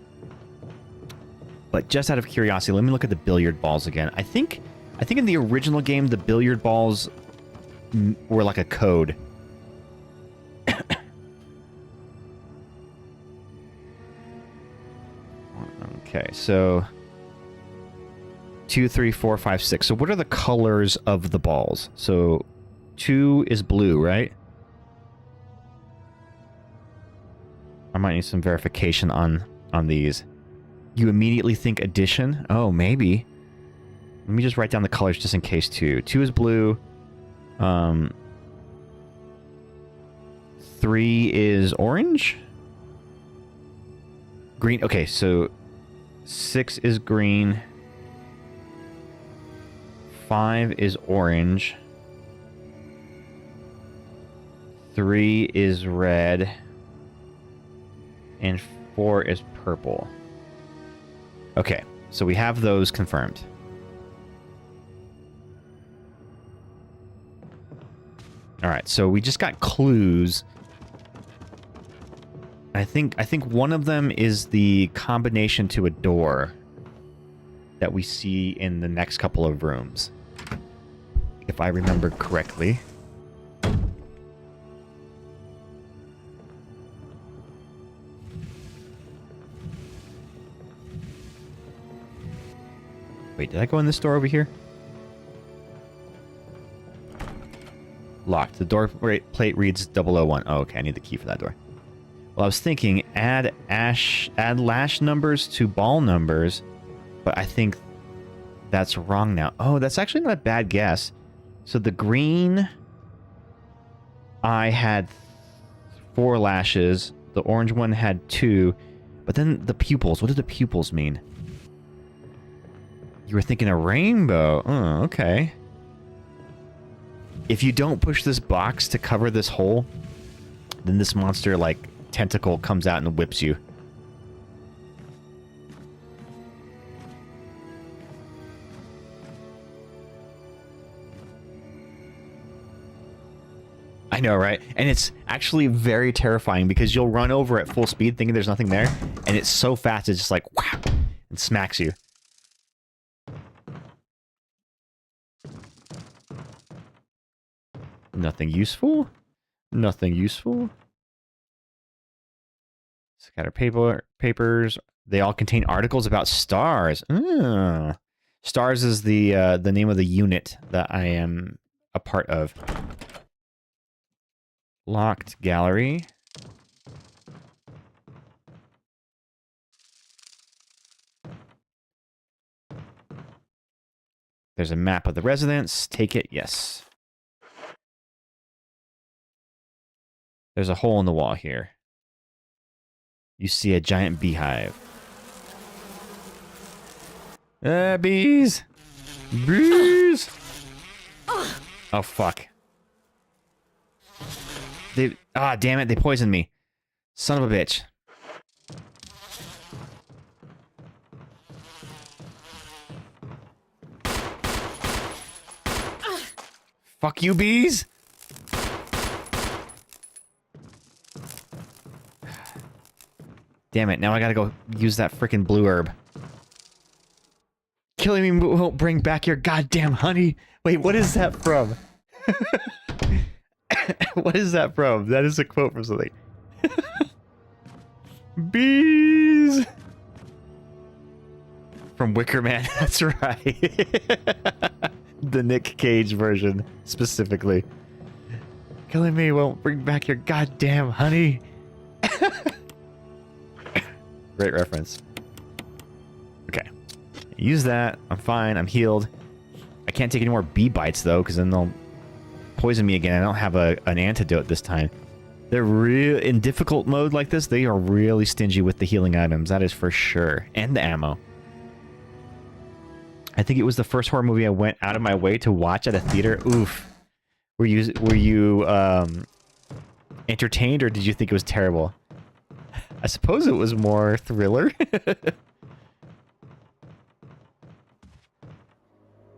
But just out of curiosity, let me look at the billiard balls again. I think in the original game, the billiard balls were like a code. Okay, so 2, 3, 4, 5, 6. So what are the colors of the balls? So 2 is blue, right? I might need some verification on these. You immediately think addition? Oh, maybe. Let me just write down the colors just in case, too. 2 is blue. 3 is orange? Green. Okay, so 6 is green. 5 is orange. 3 is red. And 4 is purple. Okay, so we have those confirmed. Alright, so we just got clues. I think one of them is the combination to a door that we see in the next couple of rooms. If I remember correctly. Wait, did I go in this door over here? Locked. The door plate reads 001. Oh, okay, I need the key for that door. Well, I was thinking add lash numbers to ball numbers, but I think that's wrong now. Oh, that's actually not a bad guess. So the green eye had 4 lashes. The orange one had 2. But then the pupils. What do the pupils mean? You were thinking a rainbow. Oh, okay. If you don't push this box to cover this hole, then this monster, like, tentacle comes out and whips you. I know, right? And it's actually very terrifying because you'll run over at full speed thinking there's nothing there, and it's so fast it's just like, wow, and smacks you. Nothing useful? Nothing useful? Scatter papers. They all contain articles about STARS. STARS is the name of the unit that I am a part of. Locked gallery. There's a map of the residence. Take it. Yes. There's a hole in the wall here. You see a giant beehive. Bees! Bees! Oh, fuck. Damn it, they poisoned me. Son of a bitch. Fuck you, bees! Damn it, now I gotta go use that frickin' blue herb. Killing me won't bring back your goddamn honey. Wait, what is that from? What is that from? That is a quote from something. Bees! From Wicker Man, that's right. The Nick Cage version, specifically. Killing me won't bring back your goddamn honey. Great reference. Okay. Use that. I'm fine. I'm healed. I can't take any more bee bites, though, because then they'll poison me again. I don't have an antidote this time. They're real in difficult mode like this. They are really stingy with the healing items. That is for sure. And the ammo. I think it was the first horror movie I went out of my way to watch at a theater. Oof. Were you entertained, or did you think it was terrible? I suppose it was more thriller.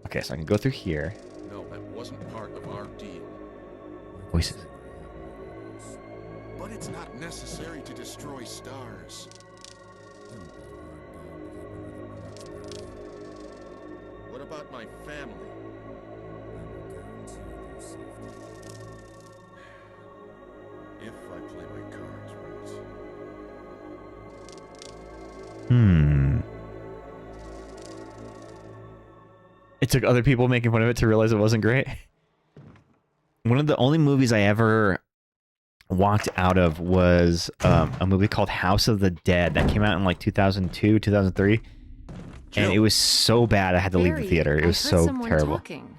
Okay, so I can go through here. No, that wasn't part of our deal. Voices. But it's not necessary to destroy stars. What about my family? If I play my cards right. It took other people making fun of it to realize it wasn't great. One of the only movies I ever walked out of was a movie called House of the Dead that came out in like 2002, 2003. Jill. And it was so bad I had to leave the theater. It was so terrible. Talking.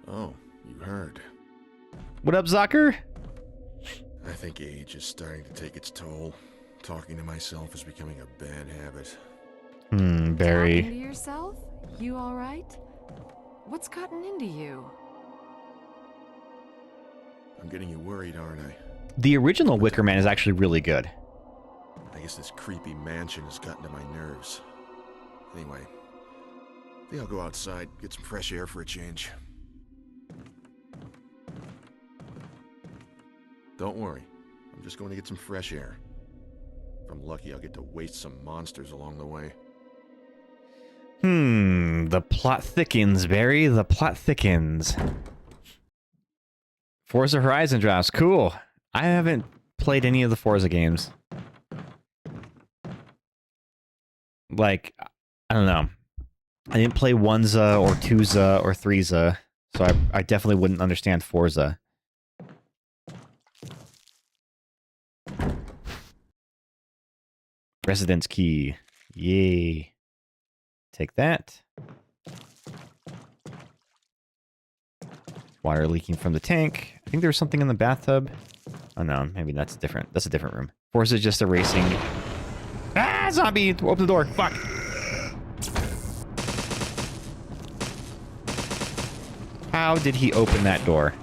Oh, you heard. What up, Zucker? I think age is starting to take its toll. Talking to myself is becoming a bad habit. Barry. Talking to yourself? You all right? What's gotten into you? I'm getting you worried, aren't I? The original Wicker Man is actually really good. I guess this creepy mansion has gotten to my nerves. Anyway, I think I'll go outside, get some fresh air for a change. Don't worry, I'm just going to get some fresh air. If I'm lucky, I'll get to waste some monsters along the way. The plot thickens, Barry. The plot thickens. Forza Horizon drops. Cool. I haven't played any of the Forza games. Like, I don't know. I didn't play 1za or 2za or 3za, so I definitely wouldn't understand Forza. Residence key. Yay. Take that. Water leaking from the tank. I think there was something in the bathtub. Oh no, maybe that's different. That's a different room. Forza is just erasing. Ah, zombie! Open the door. Fuck. How did he open that door?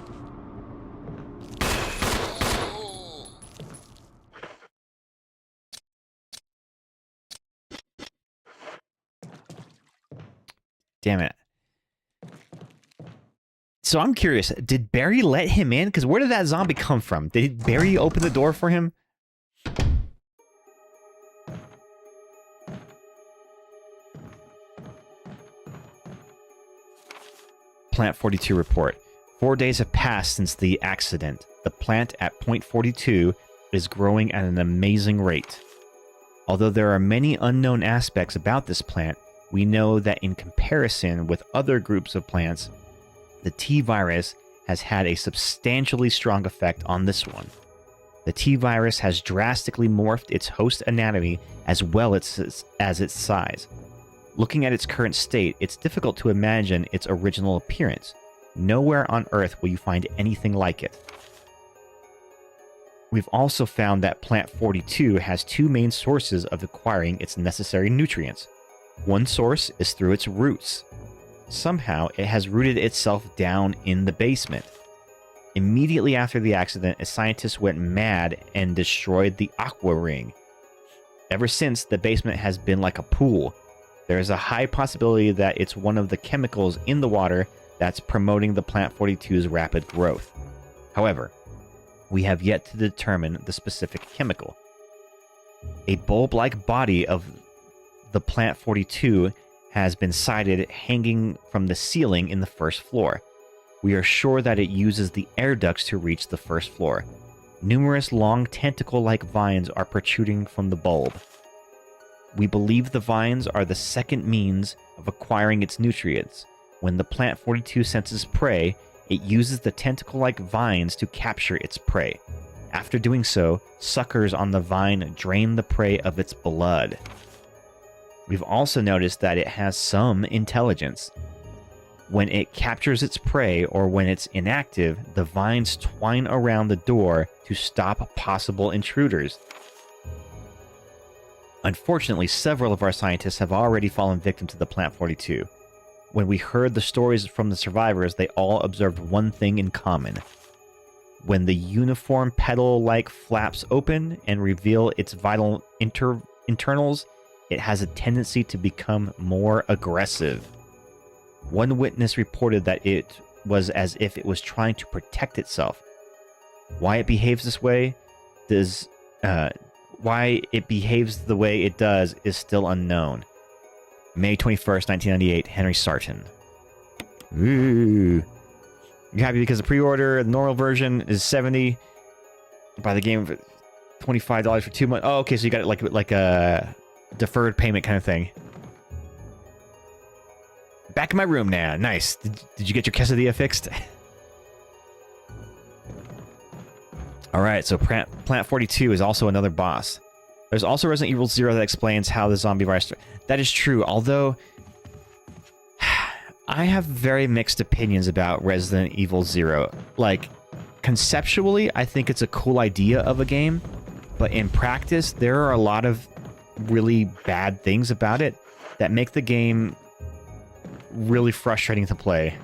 Damn it. So I'm curious, did Barry let him in? Because where did that zombie come from? Did Barry open the door for him? Plant 42 report. 4 days have passed since the accident. The plant at Point 42 is growing at an amazing rate. Although there are many unknown aspects about this plant, we know that in comparison with other groups of plants, the T-virus has had a substantially strong effect on this one. The T-virus has drastically morphed its host anatomy as well as its size. Looking at its current state, it's difficult to imagine its original appearance. Nowhere on Earth will you find anything like it. We've also found that Plant 42 has two main sources of acquiring its necessary nutrients. One source is through its roots. Somehow, it has rooted itself down in the basement. Immediately after the accident, a scientist went mad and destroyed the Aqua Ring. Ever since, the basement has been like a pool. There is a high possibility that it's one of the chemicals in the water that's promoting the Plant 42's rapid growth. However, we have yet to determine the specific chemical. A bulb-like body of the Plant 42 has been sighted hanging from the ceiling in the first floor. We are sure that it uses the air ducts to reach the first floor. Numerous long tentacle-like vines are protruding from the bulb. We believe the vines are the second means of acquiring its nutrients. When the Plant 42 senses prey, it uses the tentacle-like vines to capture its prey. After doing so, suckers on the vine drain the prey of its blood. We've also noticed that it has some intelligence. When it captures its prey or when it's inactive, the vines twine around the door to stop possible intruders. Unfortunately, several of our scientists have already fallen victim to the Plant 42. When we heard the stories from the survivors, they all observed one thing in common. When the uniform petal-like flaps open and reveal its vital internals, it has a tendency to become more aggressive. One witness reported that it was as if it was trying to protect itself. Why it behaves this way why it behaves the way it does is still unknown. May 21st, 1998, Henry Sarton. Ooh. You happy because the pre-order, the normal version is $70. Buy the game for $25 for 2 months. Oh, okay, so you got it like a deferred payment kind of thing. Back in my room now. Nice. Did you get your quesadilla fixed? Alright, so Plant 42 is also another boss. There's also Resident Evil 0 that explains how the zombie virus... That is true, although... I have very mixed opinions about Resident Evil 0. Like, conceptually, I think it's a cool idea of a game, but in practice, there are a lot of really bad things about it that make the game really frustrating to play.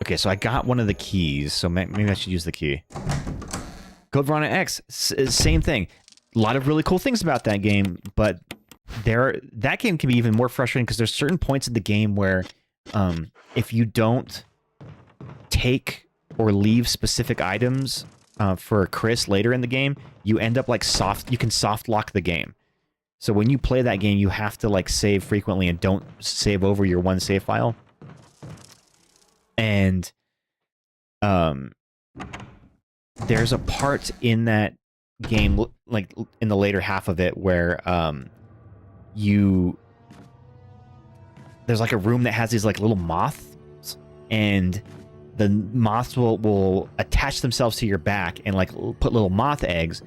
Okay, so I got one of the keys, so maybe I should use the key. Code Veronica X, same thing. A lot of really cool things about that game, but that game can be even more frustrating because there's certain points in the game where if you don't take or leave specific items for Chris later in the game, you end up like you can soft lock the game. So when you play that game, you have to like save frequently and don't save over your one save file. And there's a part in that game, like in the later half of it, where there's like a room that has these like little moths, and the moths will attach themselves to your back and like put little moth eggs,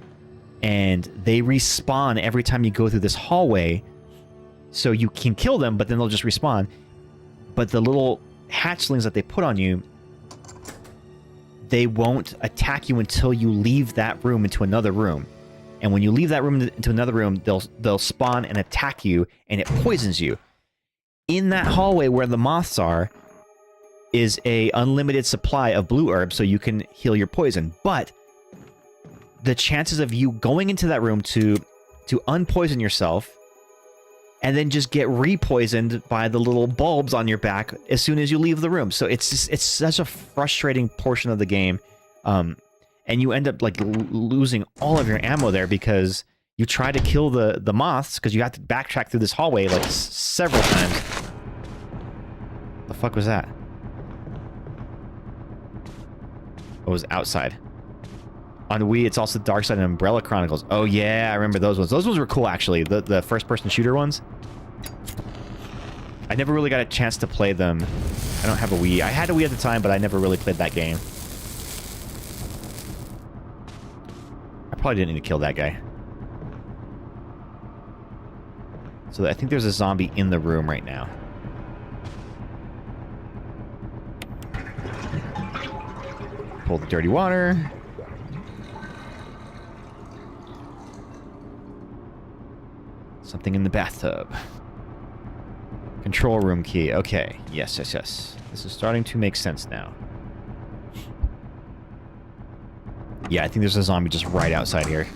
and they respawn every time you go through this hallway. So you can kill them, but then they'll just respawn. But the little hatchlings that they put on you, they won't attack you until you leave that room into another room. And when you leave that room into another room, they'll spawn and attack you, and it poisons you. In that hallway where the moths are is a unlimited supply of blue herbs, so you can heal your poison. But the chances of you going into that room to unpoison yourself and then just get repoisoned by the little bulbs on your back as soon as you leave the room. So it's such a frustrating portion of the game. And you end up like losing all of your ammo there because you try to kill the moths because you have to backtrack through this hallway like several times. The fuck was that? It was outside. On Wii, it's also Dark Side and Umbrella Chronicles. Oh yeah, I remember those ones. Those ones were cool, actually. The first-person shooter ones. I never really got a chance to play them. I don't have a Wii. I had a Wii at the time, but I never really played that game. I probably didn't need to kill that guy. So I think there's a zombie in the room right now. Pull the dirty water. Something in the bathtub. Control room key. Okay. Yes, yes, yes. This is starting to make sense now. Yeah, I think there's a zombie just right outside here.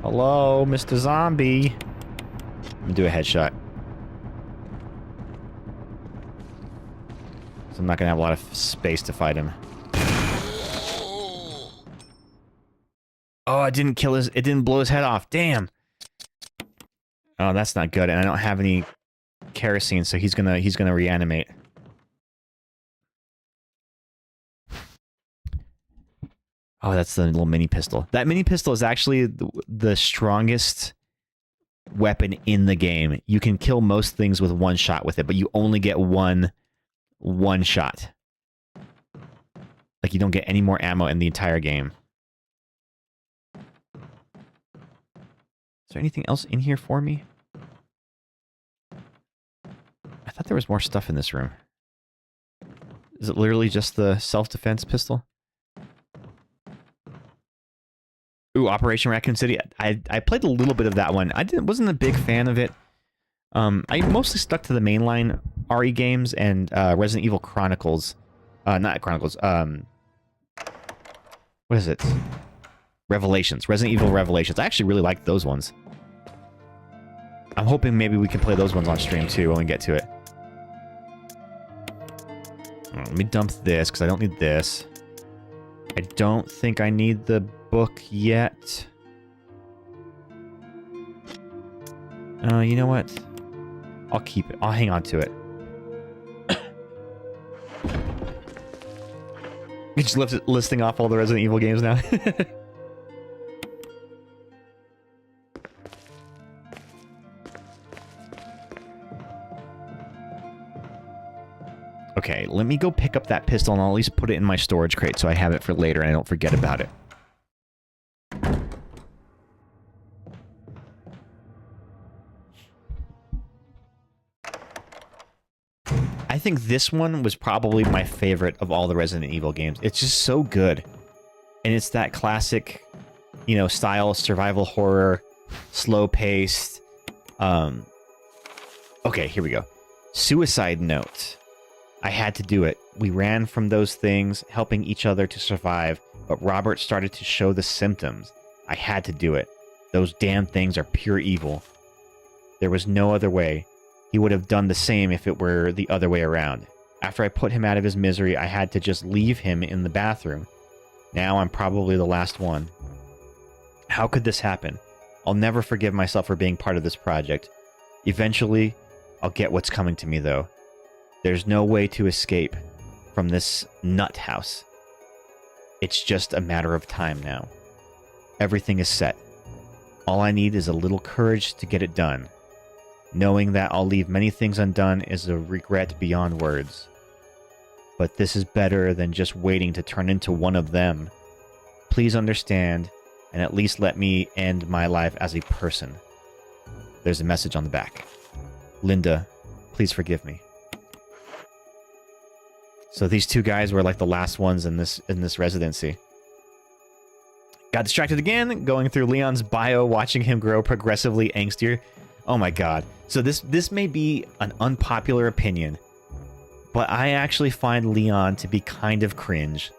Hello, Mr. Zombie. I'm gonna do a headshot. So I'm not gonna have a lot of space to fight him. Oh, it didn't blow his head off. Damn. Oh, that's not good. And I don't have any kerosene, so he's gonna reanimate. Oh, that's the little mini pistol. That mini pistol is actually the strongest weapon in the game. You can kill most things with one shot with it, but you only get one shot. Like, you don't get any more ammo in the entire game. Is there anything else in here for me? I thought there was more stuff in this room. Is it literally just the self-defense pistol? Ooh, Operation Raccoon City. I played a little bit of that one. Wasn't a big fan of it. I mostly stuck to the mainline RE games and Resident Evil Chronicles. Not Chronicles. What is it? Revelations. Resident Evil Revelations. I actually really liked those ones. I'm hoping maybe we can play those ones on stream too when we get to it. Let me dump this because I don't need this. I don't think I need the book yet. You know what? I'll keep it. I'll hang on to it. You're just listing off all the Resident Evil games now. Okay, let me go pick up that pistol and I'll at least put it in my storage crate so I have it for later and I don't forget about it. I think this one was probably my favorite of all the Resident Evil games. It's just so good. And it's that classic you know, style survival horror, slow paced. Okay, here we go. Suicide Note. I had to do it. We ran from those things, helping each other to survive, but Robert started to show the symptoms. I had to do it. Those damn things are pure evil. There was no other way. He would have done the same if it were the other way around. After I put him out of his misery, I had to just leave him in the bathroom. Now I'm probably the last one. How could this happen? I'll never forgive myself for being part of this project. Eventually, I'll get what's coming to me, though. There's no way to escape from this nut house. It's just a matter of time now. Everything is set. All I need is a little courage to get it done. Knowing that I'll leave many things undone is a regret beyond words. But this is better than just waiting to turn into one of them. Please understand, and at least let me end my life as a person. There's a message on the back. Linda, please forgive me. So these two guys were like the last ones in this residency. Got distracted again, going through Leon's bio, watching him grow progressively angstier. Oh my god. So this may be an unpopular opinion, but I actually find Leon to be kind of cringe.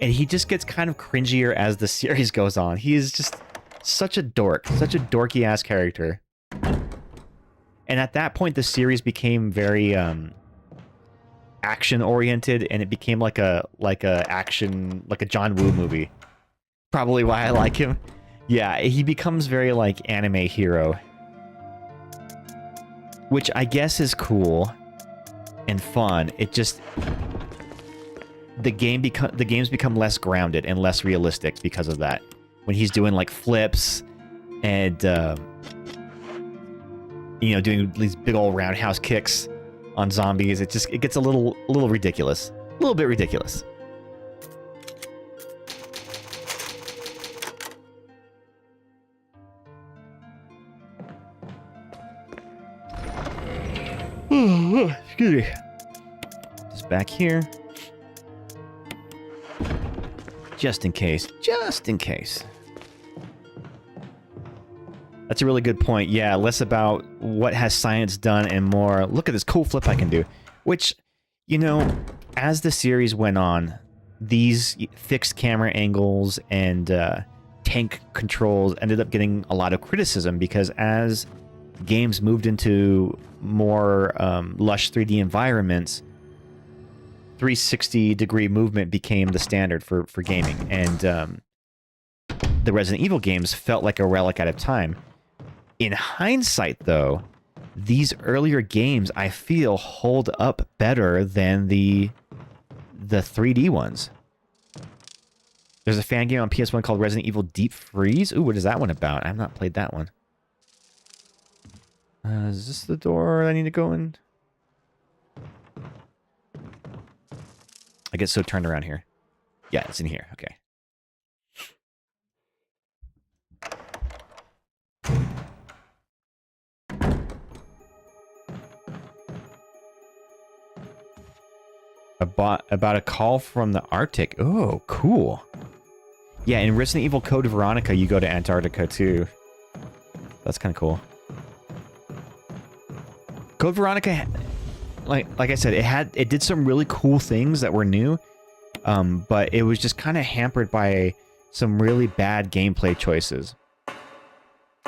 And he just gets kind of cringier as the series goes on. He is just such a dork, such a dorky ass character. And at that point the series became very action oriented, and it became like a John Woo movie. Probably why I like him. Yeah, he becomes very like anime hero, which I guess is cool and fun. It just the games become less grounded and less realistic because of that. When he's doing like flips and you know, doing these big old roundhouse kicks on zombies, it gets a little ridiculous, a little bit ridiculous. Excuse me. Just back here. Just in case. Just in case. That's a really good point. Yeah, less about what has science done and more, look at this cool flip I can do. Which, you know, as the series went on, these fixed camera angles and tank controls ended up getting a lot of criticism because as games moved into more lush 3D environments, 360-degree movement became the standard for gaming. And the Resident Evil games felt like a relic out of time. In hindsight, though, these earlier games, I feel, hold up better than the 3D ones. There's a fan game on PS1 called Resident Evil Deep Freeze. Ooh, what is that one about? I've not played that one. Is this the door I need to go in? I get so turned around here. Yeah, it's in here. Okay. About a call from the Arctic. Oh, cool. Yeah, in Resident Evil Code Veronica, you go to Antarctica too. That's kind of cool. Code Veronica, like I said, it did some really cool things that were new, but it was just kind of hampered by some really bad gameplay choices.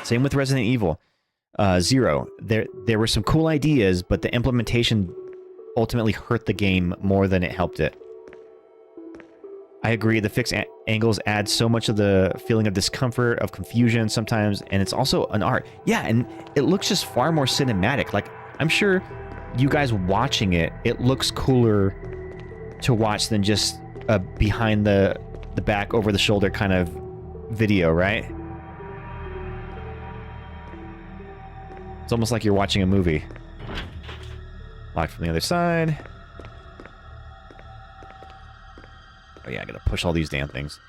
Same with Resident Evil Zero. There were some cool ideas, but the implementation ultimately hurt the game more than it helped it. I agree, the fixed angles add so much of the feeling of discomfort, of confusion sometimes, and it's also an art. Yeah, and it looks just far more cinematic. Like, I'm sure you guys watching it, it looks cooler to watch than just a behind the back, over the shoulder kind of video, right? It's almost like you're watching a movie. Locked from the other side. Oh yeah, I gotta push all these damn things.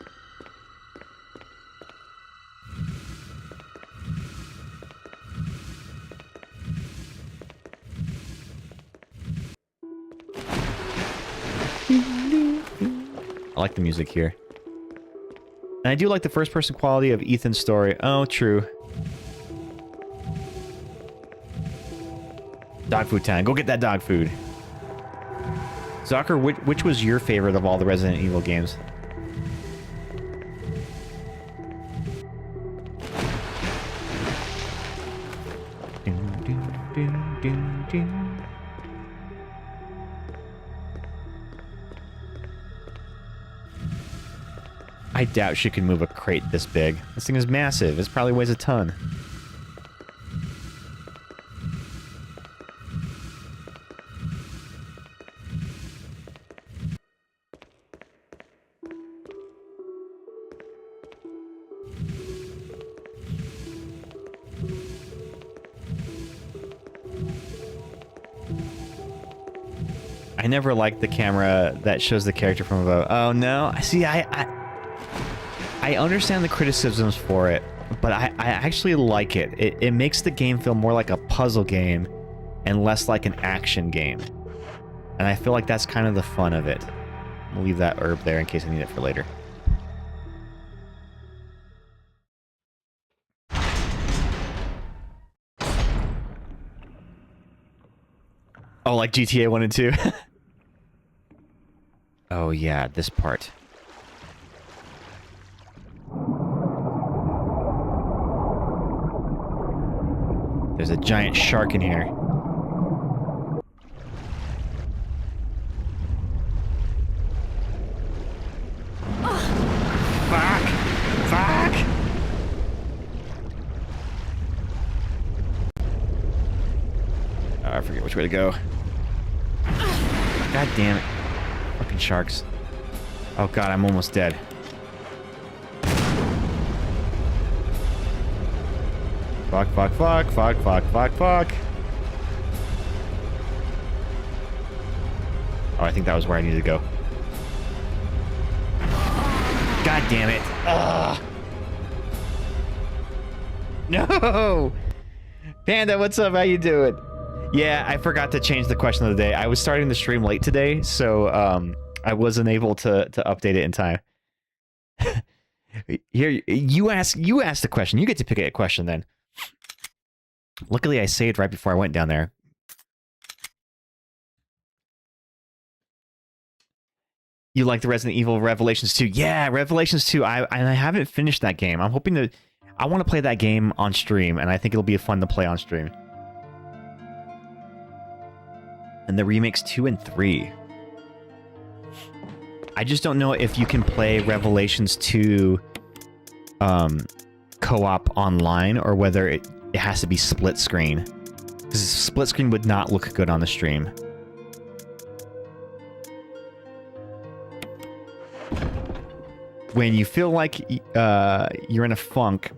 I like the music here. And I do like the first-person quality of Ethan's story. Oh, true. Dog food time. Go get that dog food. Zucker, which was your favorite of all the Resident Evil games? I doubt she can move a crate this big. This thing is massive. It probably weighs a ton. I never liked the camera that shows the character from above. Oh no! See, I understand the criticisms for it, but I actually like it. It makes the game feel more like a puzzle game and less like an action game. And I feel like that's kind of the fun of it. I'll leave that herb there in case I need it for later. Oh, like GTA 1 and 2? Oh yeah, this part. There's a giant shark in here. Fuck! Fuck! Oh, I forget which way to go. God damn it. Fucking sharks. Oh god, I'm almost dead. Fuck, fuck, fuck, fuck, fuck, fuck, fuck. Oh, I think that was where I needed to go. God damn it. Ugh. No! Panda, what's up? How you doing? Yeah, I forgot to change the question of the day. I was starting the stream late today, so I wasn't able to update it in time. Here, you ask the question. You get to pick a question then. Luckily, I saved right before I went down there. You like the Resident Evil Revelations 2? Yeah, Revelations 2. I haven't finished that game. I'm hoping to... I want to play that game on stream, and I think it'll be fun to play on stream. And the remakes 2 and 3. I just don't know if you can play Revelations 2 co-op online, or whether it has to be split screen. Because split screen would not look good on the stream. When you feel like you're in a funk,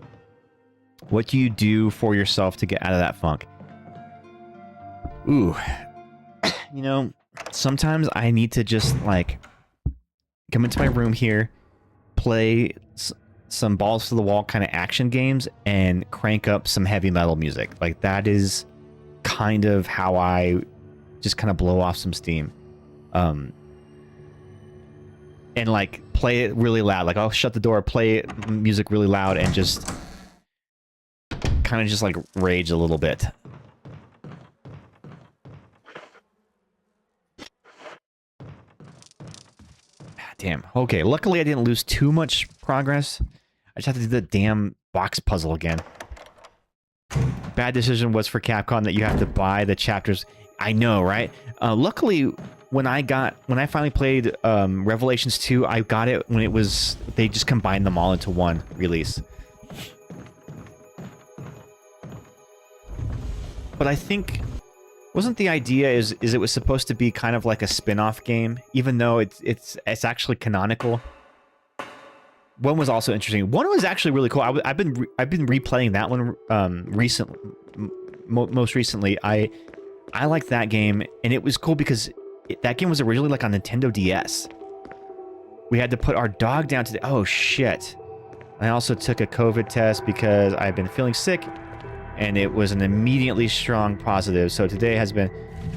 what do you do for yourself to get out of that funk? Ooh. You know, sometimes I need to just, like, come into my room here, play some balls to the wall kind of action games, and crank up some heavy metal music. Like, that is kind of how I just kind of blow off some steam. And, like, play it really loud. Like, I'll shut the door, play music really loud, and just kind of just, like, rage a little bit. Damn. Okay, luckily I didn't lose too much progress. I just have to do the damn box puzzle again. Bad decision was for Capcom that you have to buy the chapters. I know, right? Luckily, when I finally played Revelations 2, I got it when it was... They just combined them all into one release. But I think... Wasn't the idea is it was supposed to be kind of like a spin-off game, even though it's actually canonical? One was also interesting. One was actually really cool. I've been replaying that one most recently. I liked that game, and it was cool because that game was originally like on Nintendo DS. We had to put our dog down to oh shit. I also took a COVID test because I've been feeling sick, and it was an immediately strong positive. So today has been...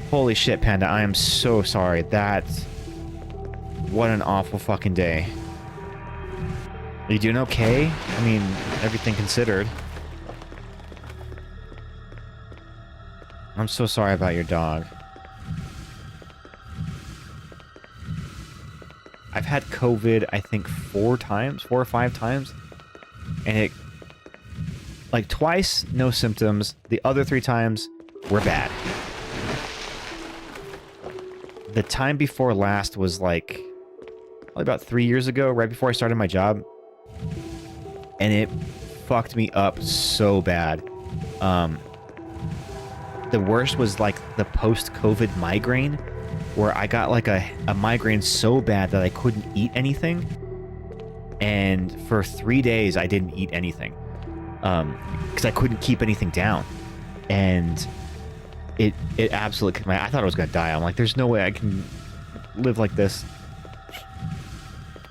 Holy shit, Panda. I am so sorry. What an awful fucking day. Are you doing okay? I mean, everything considered. I'm so sorry about your dog. I've had COVID, I think, 4 or 5 times. And it... Like, twice, no symptoms. The other 3 times were bad. The time before last was, like... Probably about 3 years ago, right before I started my job. And it fucked me up so bad. The worst was, like, the post-COVID migraine, where I got, like, a migraine so bad that I couldn't eat anything. And for 3 days, I didn't eat anything. Because I couldn't keep anything down. And it absolutely... I thought I was going to die. I'm like, there's no way I can live like this.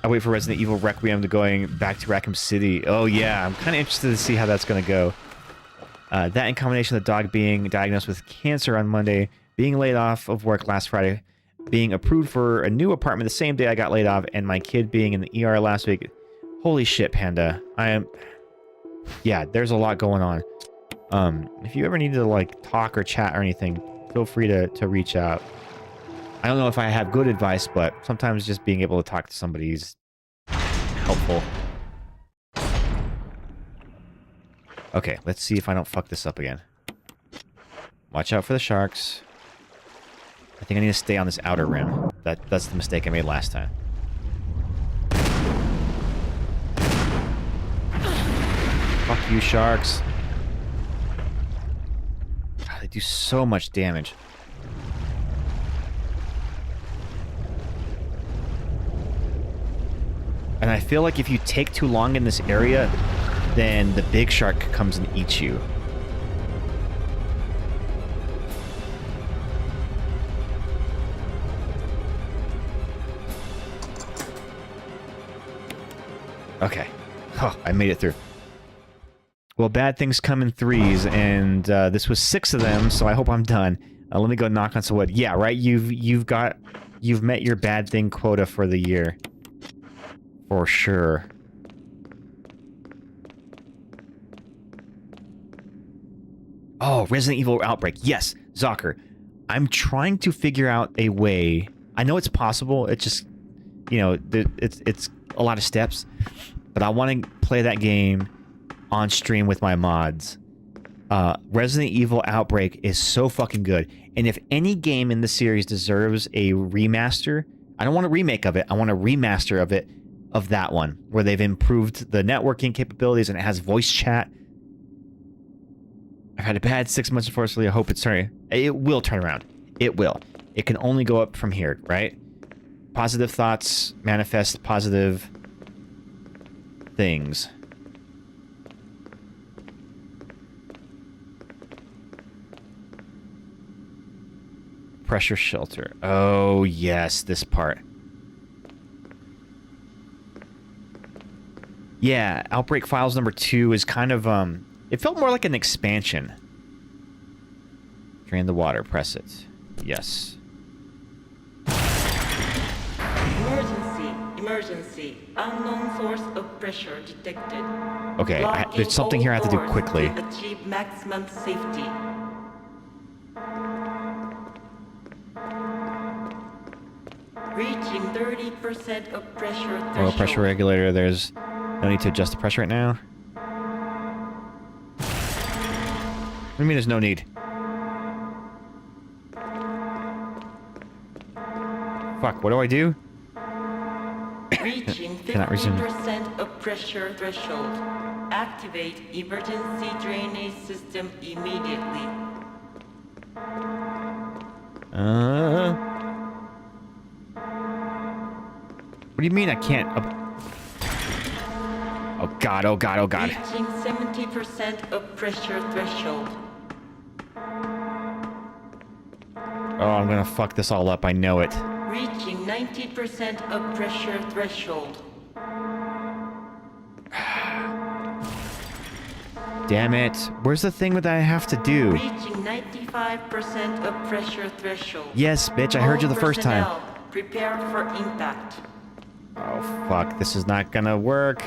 I wait for Resident Evil Requiem to going back to Raccoon City. Oh, yeah. I'm kind of interested to see how that's going to go. That in combination with the dog being diagnosed with cancer on Monday, being laid off of work last Friday, being approved for a new apartment the same day I got laid off, and my kid being in the ER last week. Holy shit, Panda. Yeah, there's a lot going on. If you ever need to, like, talk or chat or anything, feel free to reach out. I don't know if I have good advice, but sometimes just being able to talk to somebody is helpful. Okay, let's see if I don't fuck this up again. Watch out for the sharks. I think I need to stay on this outer rim. That's the mistake I made last time. Fuck you, sharks. God, they do so much damage. And I feel like if you take too long in this area, then the big shark comes and eats you. Okay. Oh, I made it through. Well, bad things come in 3s, and this was 6 of them, so I hope I'm done. Let me go knock on some wood. Yeah, right? You've met your bad thing quota for the year. For sure. Oh, Resident Evil Outbreak. Yes, Zocker. I'm trying to figure out a way. I know it's possible. It's just, you know, it's a lot of steps. But I want to play that game on stream with my mods. Resident Evil Outbreak is so fucking good. And if any game in the series deserves a remaster, I don't want a remake of it. I want a remaster of it, of that one, where they've improved the networking capabilities and it has voice chat. I've had a bad 6 months unfortunately. I hope it's turning. It will turn around. It will. It can only go up from here, right? Positive thoughts manifest positive things. Pressure shelter. Oh, yes, this part. Yeah, Outbreak Files number 2 is kind of, it felt more like an expansion. Drain the water, press it. Yes. Emergency. Unknown source of pressure detected. Okay, there's something here I have to do quickly. To achieve maximum safety. Reaching 30% of pressure threshold. Oil pressure regulator, there's no need to adjust the pressure right now. What do you mean there's no need? Fuck, what do I do? Reaching 50% of pressure threshold. Activate emergency drainage system immediately. What do you mean I can't? Oh god, oh god, oh god. Reaching 70% of pressure threshold. Oh, I'm gonna fuck this all up, I know it. Reaching 90% of pressure threshold. Damn it. Where's the thing that I have to do? Reaching 95% of pressure threshold. Yes, bitch, I heard you the first time. Prepare for impact. Oh, fuck. This is not gonna work.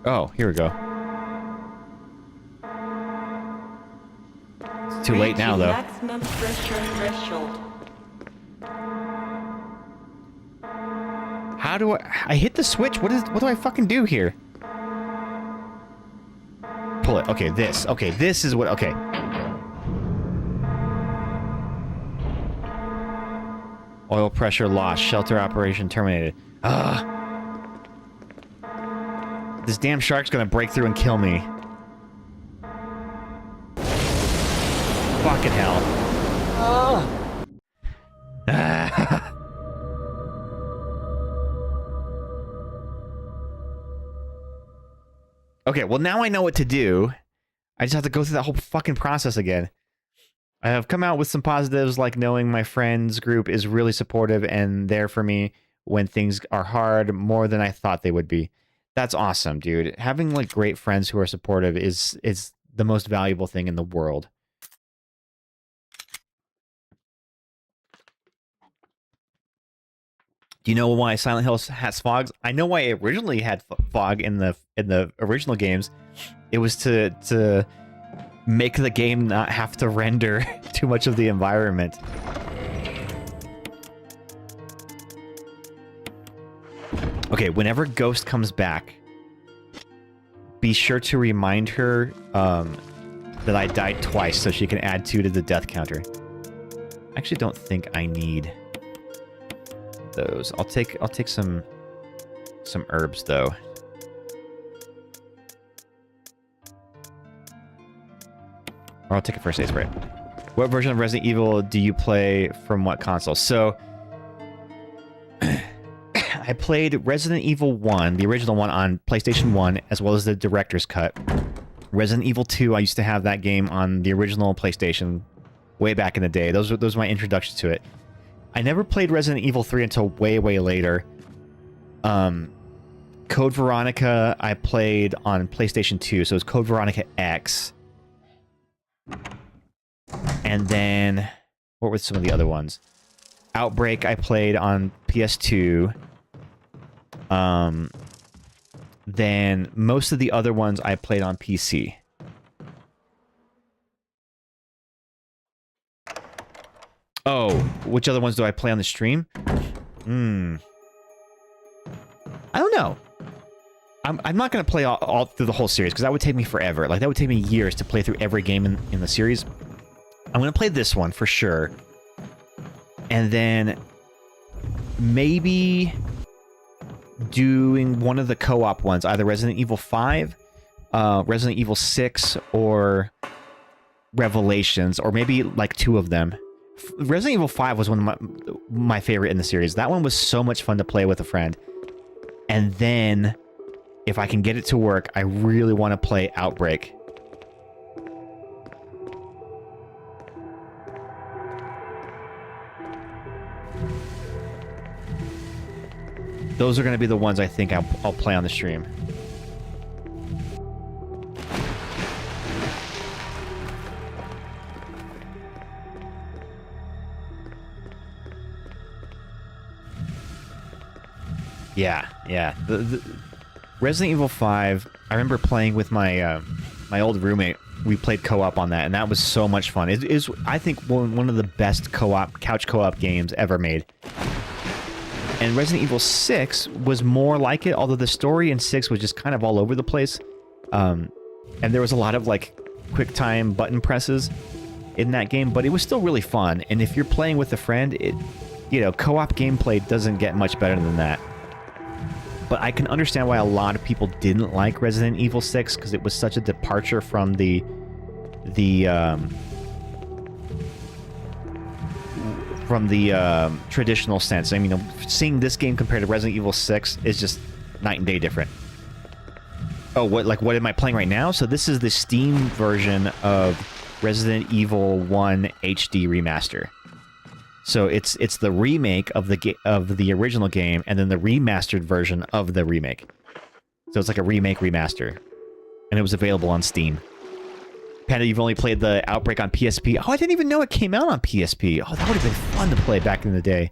Oh, here we go. It's too late now, though. Maximum pressure threshold. How do I hit the switch? What do I fucking do here? Pull it. Okay, this. Okay, this is what... Okay. Oil pressure lost. Shelter operation terminated. Ugh. This damn shark's gonna break through and kill me. Fucking hell. Ah. Okay, well now I know what to do. I just have to go through that whole fucking process again. I have come out with some positives, like knowing my friends group is really supportive and there for me when things are hard, more than I thought they would be. That's awesome, dude. Having like great friends who are supportive is the most valuable thing in the world. Do you know why Silent Hill has fogs? I know why it originally had fog in the original games. It was to make the game not have to render too much of the environment. Okay, whenever Ghost comes back, be sure to remind her that I died twice so she can add 2 to the death counter. I actually don't think I need those. I'll take some herbs though. Or I'll take a first aid spray. What version of Resident Evil do you play from what console? So I played Resident Evil 1, the original one, on PlayStation 1, as well as the director's cut. Resident Evil 2, I used to have that game on the original PlayStation way back in the day. Those were my introductions to it. I never played Resident Evil 3 until way, way later. Code Veronica I played on PlayStation 2, so it was Code Veronica X. And then, what were some of the other ones? Outbreak I played on PS2. Then most of the other ones I played on PC. Oh, which other ones do I play on the stream? I don't know. I'm not going to play all through the whole series, because that would take me forever. Like, that would take me years to play through every game in the series. I'm going to play this one for sure. And then maybe doing one of the co-op ones, either Resident Evil 5, Resident Evil 6, or Revelations, or maybe like 2 of them. Resident Evil 5 was one of my favorite in the series. That one was so much fun to play with a friend. And then, if I can get it to work, I really want to play Outbreak. Those are going to be the ones I think I'll play on the stream. Yeah. The Resident Evil 5, I remember playing with my my old roommate. We played co-op on that, and that was so much fun. It is, I think, one of the best couch co-op games ever made. And Resident Evil 6 was more like it, although the story in 6 was just kind of all over the place. And there was a lot of, like, quick-time button presses in that game, but it was still really fun. And if you're playing with a friend, co-op gameplay doesn't get much better than that. But I can understand why a lot of people didn't like Resident Evil 6, because it was such a departure from the traditional sense. I mean, seeing this game compared to Resident Evil 6 is just night and day different. Oh, what am I playing right now? So this is the Steam version of Resident Evil 1 HD Remaster. So it's the remake of the original game, and then the remastered version of the remake. So it's like a remake remaster, and it was available on Steam. Panda, you've only played the Outbreak on PSP. Oh, I didn't even know it came out on PSP. Oh, that would have been fun to play back in the day.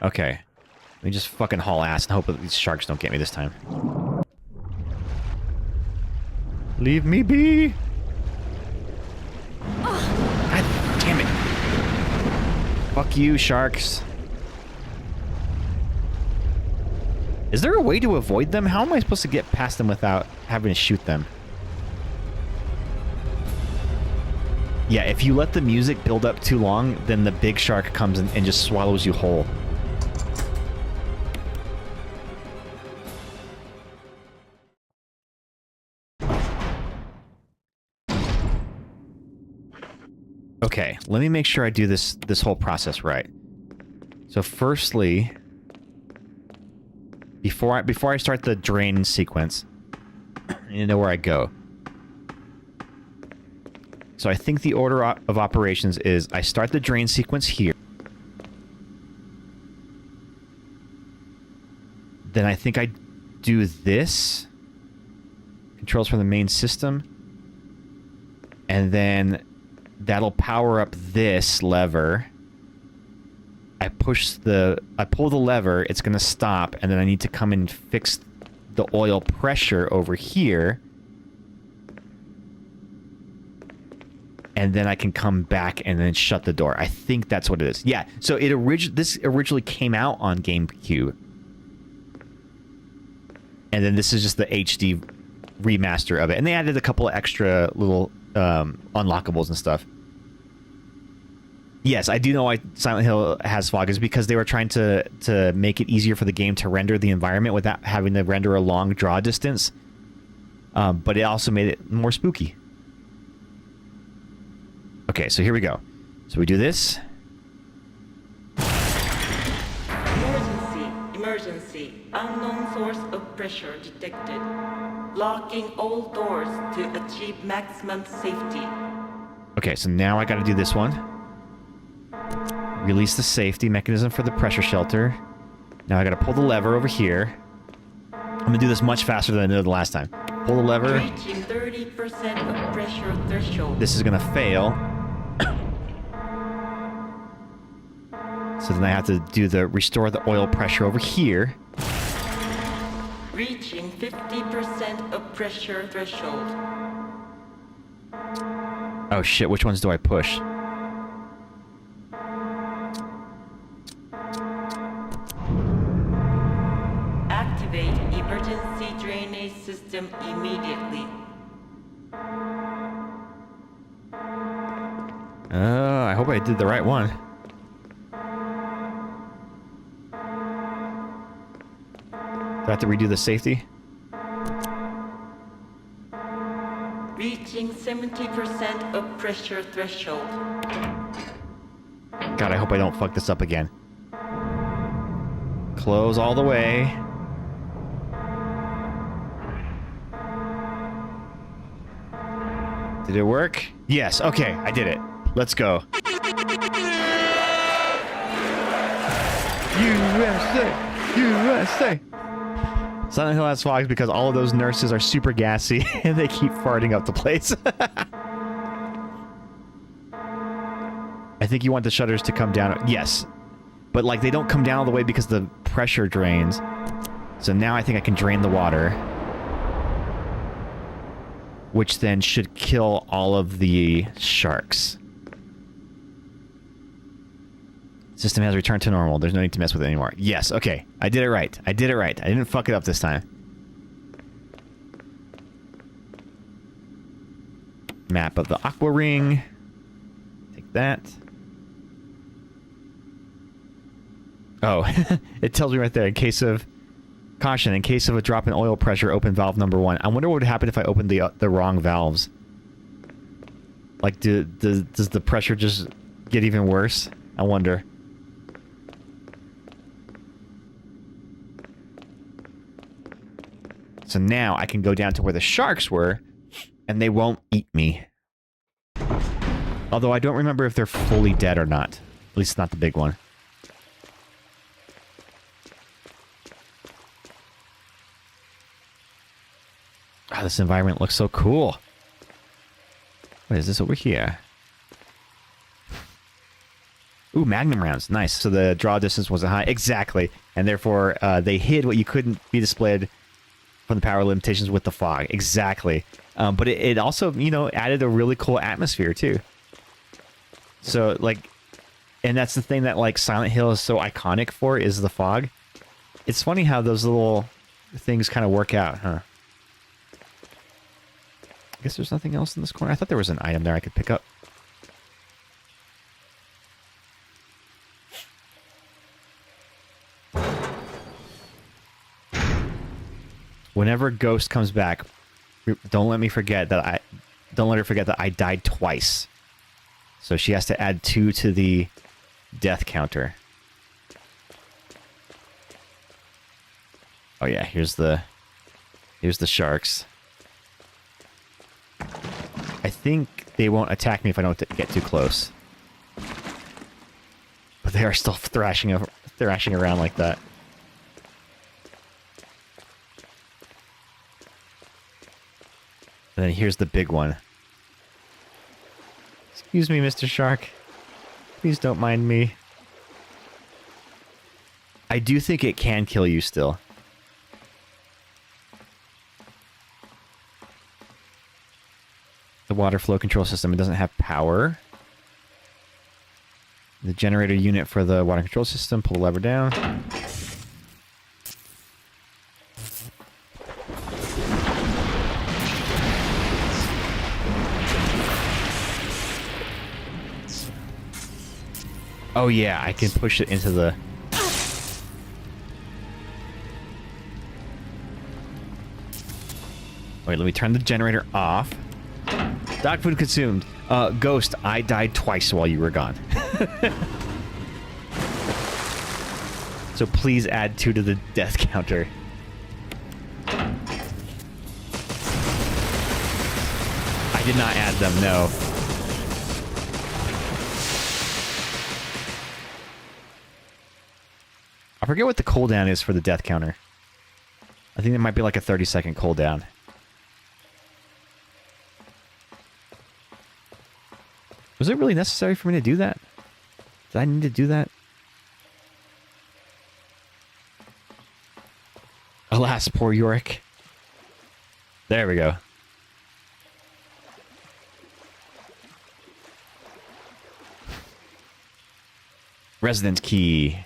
Okay. Let me just fucking haul ass and hope that these sharks don't get me this time. Leave me be! God damn it. Fuck you, sharks. Is there a way to avoid them? How am I supposed to get past them without having to shoot them? Yeah, if you let the music build up too long, then the big shark comes in and just swallows you whole. Okay, let me make sure I do this whole process right. So firstly, before I start the drain sequence, I need to know where I go. So I think the order of operations is I start the drain sequence here. Then I think I do this. Controls from the main system. And then that'll power up this lever. I pull the lever, it's going to stop, and then I need to come and fix the oil pressure over here. And then I can come back and then shut the door. I think that's what it is. Yeah, so this originally came out on GameCube. And then this is just the HD remaster of it. And they added a couple of extra little unlockables and stuff. Yes, I do know why Silent Hill has fog, is because they were trying to make it easier for the game to render the environment without having to render a long draw distance. But it also made it more spooky. Okay, so here we go. So we do this. Emergency. Unknown source of pressure detected. Locking all doors to achieve maximum safety. Okay, so now I gotta do this one. Release the safety mechanism for the pressure shelter. Now I gotta pull the lever over here. I'm gonna do this much faster than I did the last time. Pull the lever. Reaching 30% of pressure threshold. This is gonna fail. So then I have to do the restore the oil pressure over here. Reaching 50% of pressure threshold. Oh shit, which ones do I push? Activate emergency drainage system immediately. I hope I did the right one. Do I have to redo the safety? Reaching 70% of pressure threshold. God, I hope I don't fuck this up again. Close all the way. Did it work? Yes, okay, I did it. Let's go. USA! USA! Silent Hill has fogs because all of those nurses are super gassy and they keep farting up the place. I think you want the shutters to come down. Yes. But, like, they don't come down all the way because the pressure drains. So now I think I can drain the water. Which then should kill all of the sharks. System has returned to normal. There's no need to mess with it anymore. Yes, okay. I did it right. I did it right. I didn't fuck it up this time. Map of the Aqua Ring. Take that. Oh, it tells me right there, in case of... Caution, in case of a drop in oil pressure, open valve number 1. I wonder what would happen if I opened the wrong valves. Like, does the pressure just get even worse? I wonder. So now I can go down to where the sharks were, and they won't eat me. Although I don't remember if they're fully dead or not. At least not the big one. Oh, this environment looks so cool. What is this over here? Ooh, magnum rounds. Nice. So the draw distance wasn't high. Exactly. And therefore, they hid what you couldn't be displayed from the power limitations with the fog. Exactly. But it also, you know, added a really cool atmosphere, too. So, like... And that's the thing that, like, Silent Hill is so iconic for, is the fog. It's funny how those little things kind of work out, huh? I guess there's nothing else in this corner. I thought there was an item there I could pick up. Whenever Ghost comes back, don't let her forget that I died twice. So she has to add 2 to the death counter. Oh yeah, here's the sharks. I think they won't attack me if I don't get too close. But they are still thrashing around like that. And then here's the big one. Excuse me, Mr. Shark. Please don't mind me. I do think it can kill you still. The water flow control system, it doesn't have power. The generator unit for the water control system, pull the lever down. Oh yeah, I can push it into the... Wait, let me turn the generator off. Dog food consumed. Ghost, I died twice while you were gone. So please add 2 to the death counter. I did not add them, no. I forget what the cooldown is for the death counter. I think it might be like a 30-second cooldown. Was it really necessary for me to do that? Did I need to do that? Alas, poor Yorick. There we go. Resident key.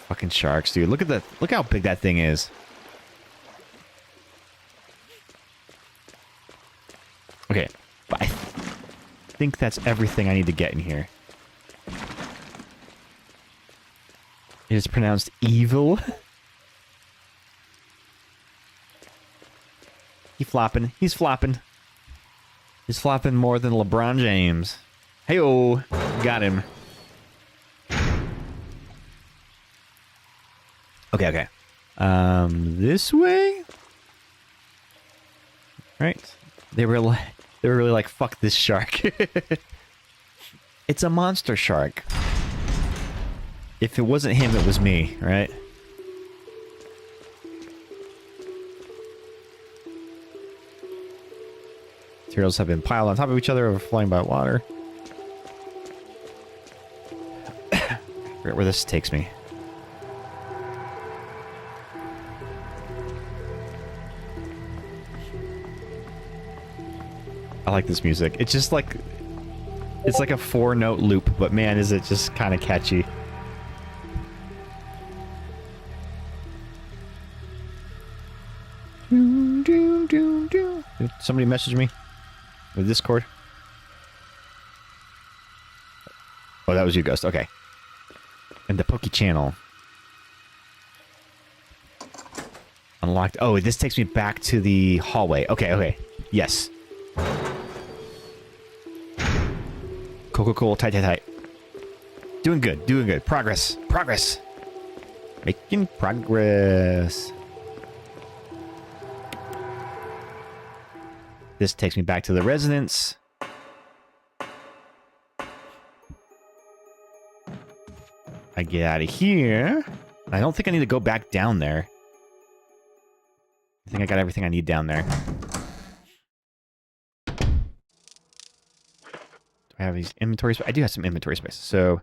Fucking sharks, dude. Look at that. Look how big that thing is. Okay, but I think that's everything I need to get in here. It is pronounced evil. He's flopping. He's flopping. He's flopping more than LeBron James. Hey-oh. Got him. Okay. This way? Right. They were really like, fuck this shark. It's a monster shark. If it wasn't him, it was me, right? Materials have been piled on top of each other, overflowing by water. I forget where this takes me. I like this music. It's just like... It's like a 4-note loop, but man, is it just kind of catchy. Did somebody message me? With Discord? Oh, that was you, Ghost. Okay. And the Poke Channel. Unlocked. Oh, this takes me back to the hallway. Okay. Yes. Cool. Tight. Doing good. Progress. Making progress. This takes me back to the residence. I get out of here. I don't think I need to go back down there. I think I got everything I need down there. have these inventory space? I do have some inventory space. So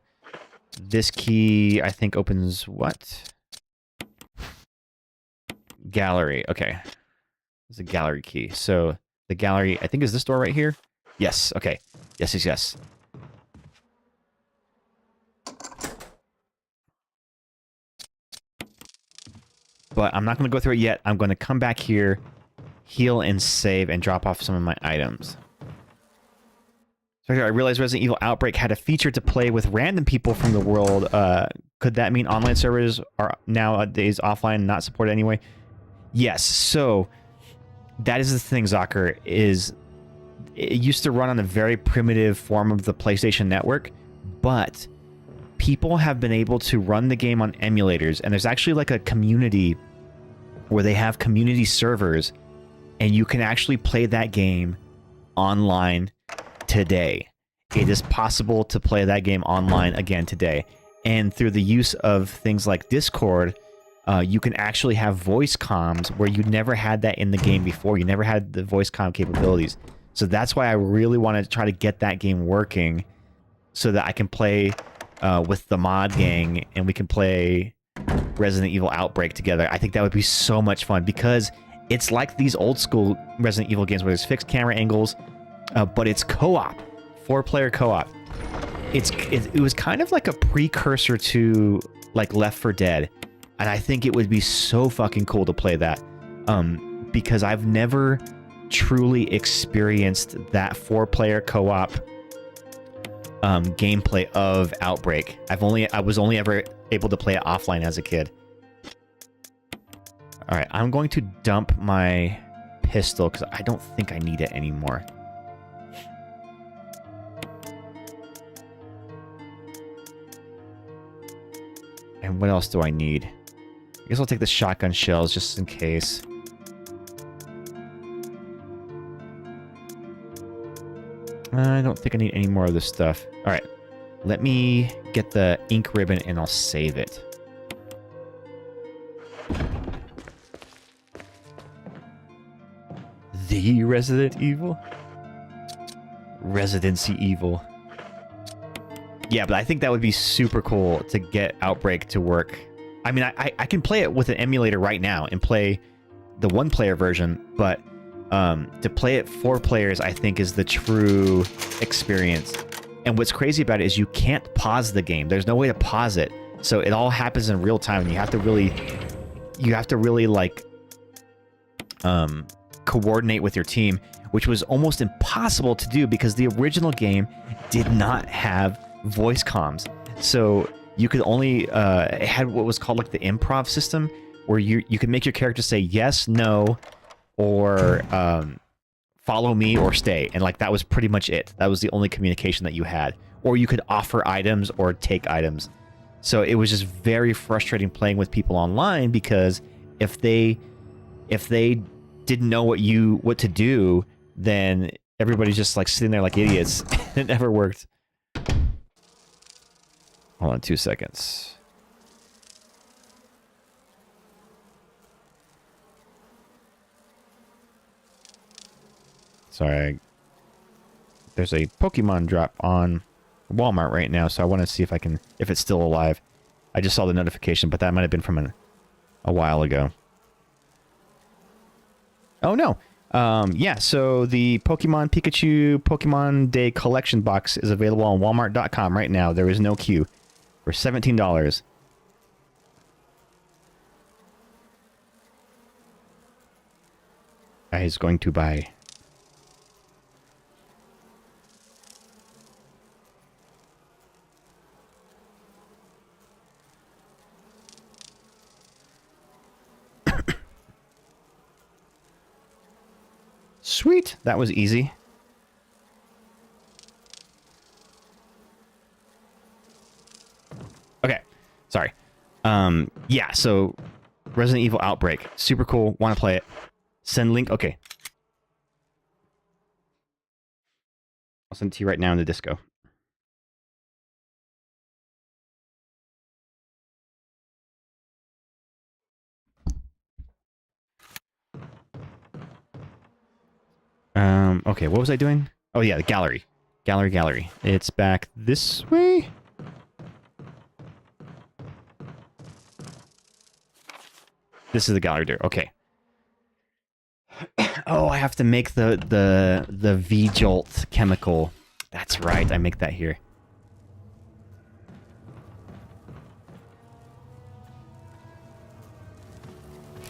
this key, I think, opens what? Gallery. Okay. It's a gallery key. So the gallery, I think, is this door right here? Yes. Okay. Yes, yes, yes. But I'm not going to go through it yet. I'm going to come back here, heal and save, and drop off some of my items. So here, I realized Resident Evil Outbreak had a feature to play with random people from the world. Could that mean online servers are nowadays offline and not supported anyway? Yes. So that is the thing, Zocker, is it used to run on a very primitive form of the PlayStation Network, but people have been able to run the game on emulators, and there's actually like a community where they have community servers, and you can actually play that game online today. It is possible to play that game online again today, and through the use of things like Discord, you can actually have voice comms where you never had that in the game before. You never had the voice comm capabilities. So that's why I really want to try to get that game working so that I can play with the mod gang and we can play Resident Evil Outbreak together. I think that would be so much fun because it's like these old school Resident Evil games where there's fixed camera angles, but it's co-op, 4-player co-op. It was kind of like a precursor to like Left 4 Dead. And I think it would be so fucking cool to play that because I've never truly experienced that 4-player co-op gameplay of Outbreak. I was only ever able to play it offline as a kid. All right, I'm going to dump my pistol because I don't think I need it anymore. And what else do I need? I guess I'll take the shotgun shells just in case. I don't think I need any more of this stuff. All right, let me get the ink ribbon and I'll save it. The Resident Evil? Residency Evil. Yeah, but I think that would be super cool to get Outbreak to work. I mean, I can play it with an emulator right now and play the 1-player version, but to play it 4 players, I think, is the true experience. And what's crazy about it is you can't pause the game. There's no way to pause it. So it all happens in real time, and you have to really like coordinate with your team, which was almost impossible to do because the original game did not have voice comms. So you could only it had what was called like the improv system, where you could make your character say yes, no, or follow me or stay, and like that was pretty much it. That was the only communication that you had. Or you could offer items or take items. So it was just very frustrating playing with people online because if they didn't know what to do, then everybody's just like sitting there like idiots. It never worked. Hold on 2 seconds. Sorry. There's a Pokemon drop on Walmart right now, so I want to see if it's still alive. I just saw the notification, but that might have been from a while ago. Oh no. Yeah, so the Pokemon Pikachu Pokemon Day Collection Box is available on Walmart.com right now. There is no queue. For $17. I is going to buy. Sweet, that was easy. Okay, sorry. Yeah, so Resident Evil Outbreak, super cool. Want to play it? Send link. Okay, I'll send it to you right now in the Disco. Okay, what was I doing? Oh yeah, the gallery. Gallery, gallery. It's back this way? This is the gallery door. Okay. Oh, I have to make the V-Jolt chemical. That's right. I make that here.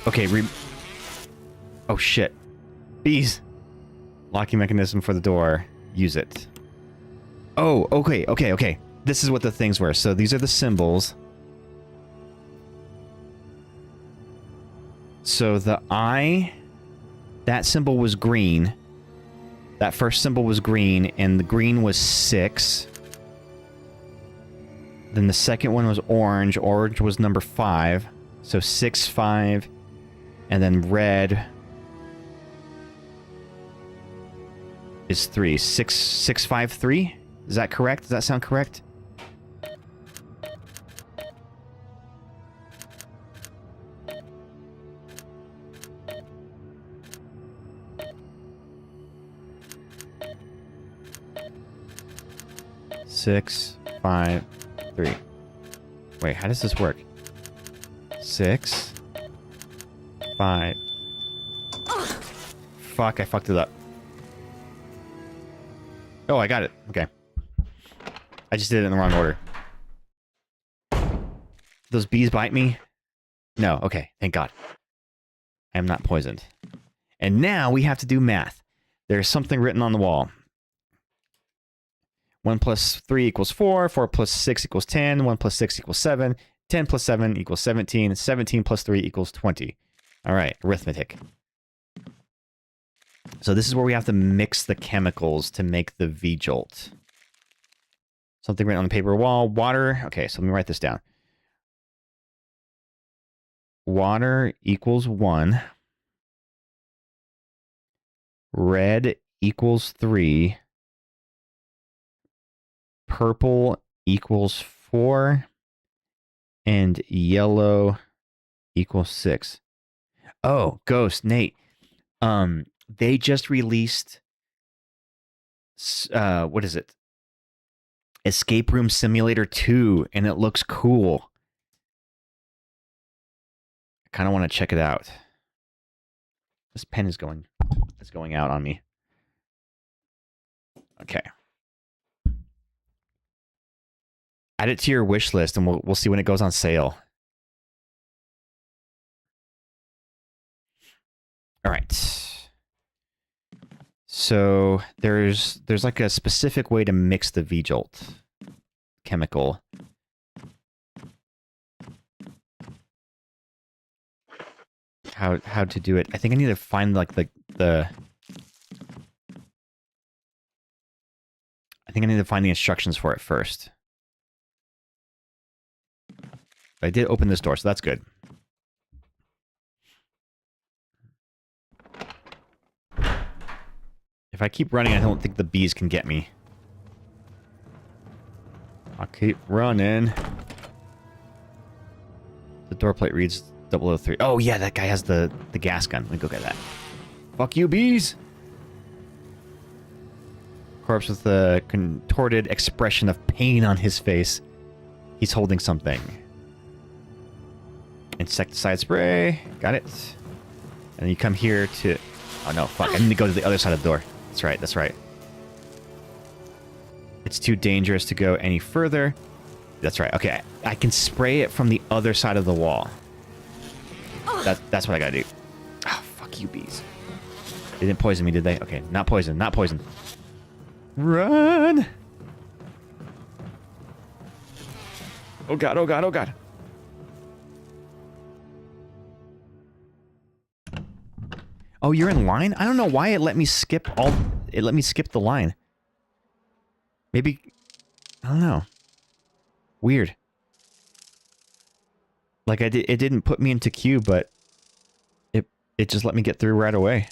Okay, oh shit. Bees. Locking mechanism for the door. Use it. Oh, okay. This is what the things were. So these are the symbols. So the eye, that symbol was green. That first symbol was green, and the green was 6. Then the second one was orange. Orange was number 5. So 6, 5. And then red is 3. 6, 6, 5, 3? Is that correct? Does that sound correct? Six, 5, 3. Wait, how does this work? 6, 5. Fuck, I fucked it up. Oh, I got it. Okay. I just did it in the wrong order. Those bees bite me? No, okay, thank God. I am not poisoned. And now we have to do math. There's something written on the wall. 1 plus 3 equals 4. 4 plus 6 equals 10. 1 plus 6 equals 7. 10 plus 7 equals 17. 17 plus 3 equals 20. All right, arithmetic. So this is where we have to mix the chemicals to make the V-Jolt. Something written on the paper wall. Water. Okay, so let me write this down. Water equals 1. Red equals 3. Purple equals 4. And yellow equals 6. Oh, Ghost, Nate. They just released what is it? Escape Room Simulator 2, and it looks cool. I kind of want to check it out. This pen is going out on me. Okay. Add it to your wish list, and we'll see when it goes on sale. All right. So there's like a specific way to mix the V-Jolt chemical. How to do it? I think I need to find like the. I think I need to find the instructions for it first. But I did open this door, so that's good. If I keep running, I don't think the bees can get me. I'll keep running. The door plate reads 003. Oh, yeah, that guy has the gas gun. Let me go get that. Fuck you, bees! Corpse with a contorted expression of pain on his face. He's holding something. Insecticide spray. Got it. And then you come here to... Oh, no, fuck. I need to go to the other side of the door. That's right, that's right. It's too dangerous to go any further. That's right. Okay, I can spray it from the other side of the wall. That's what I gotta do. Oh, fuck you, bees. They didn't poison me, did they? Okay, not poison, not poison. Run! Oh god, oh god, oh god. Oh, you're in line? I don't know why it let me skip the line. Maybe... I don't know. Weird. Like, it didn't put me into queue, but... It just let me get through right away.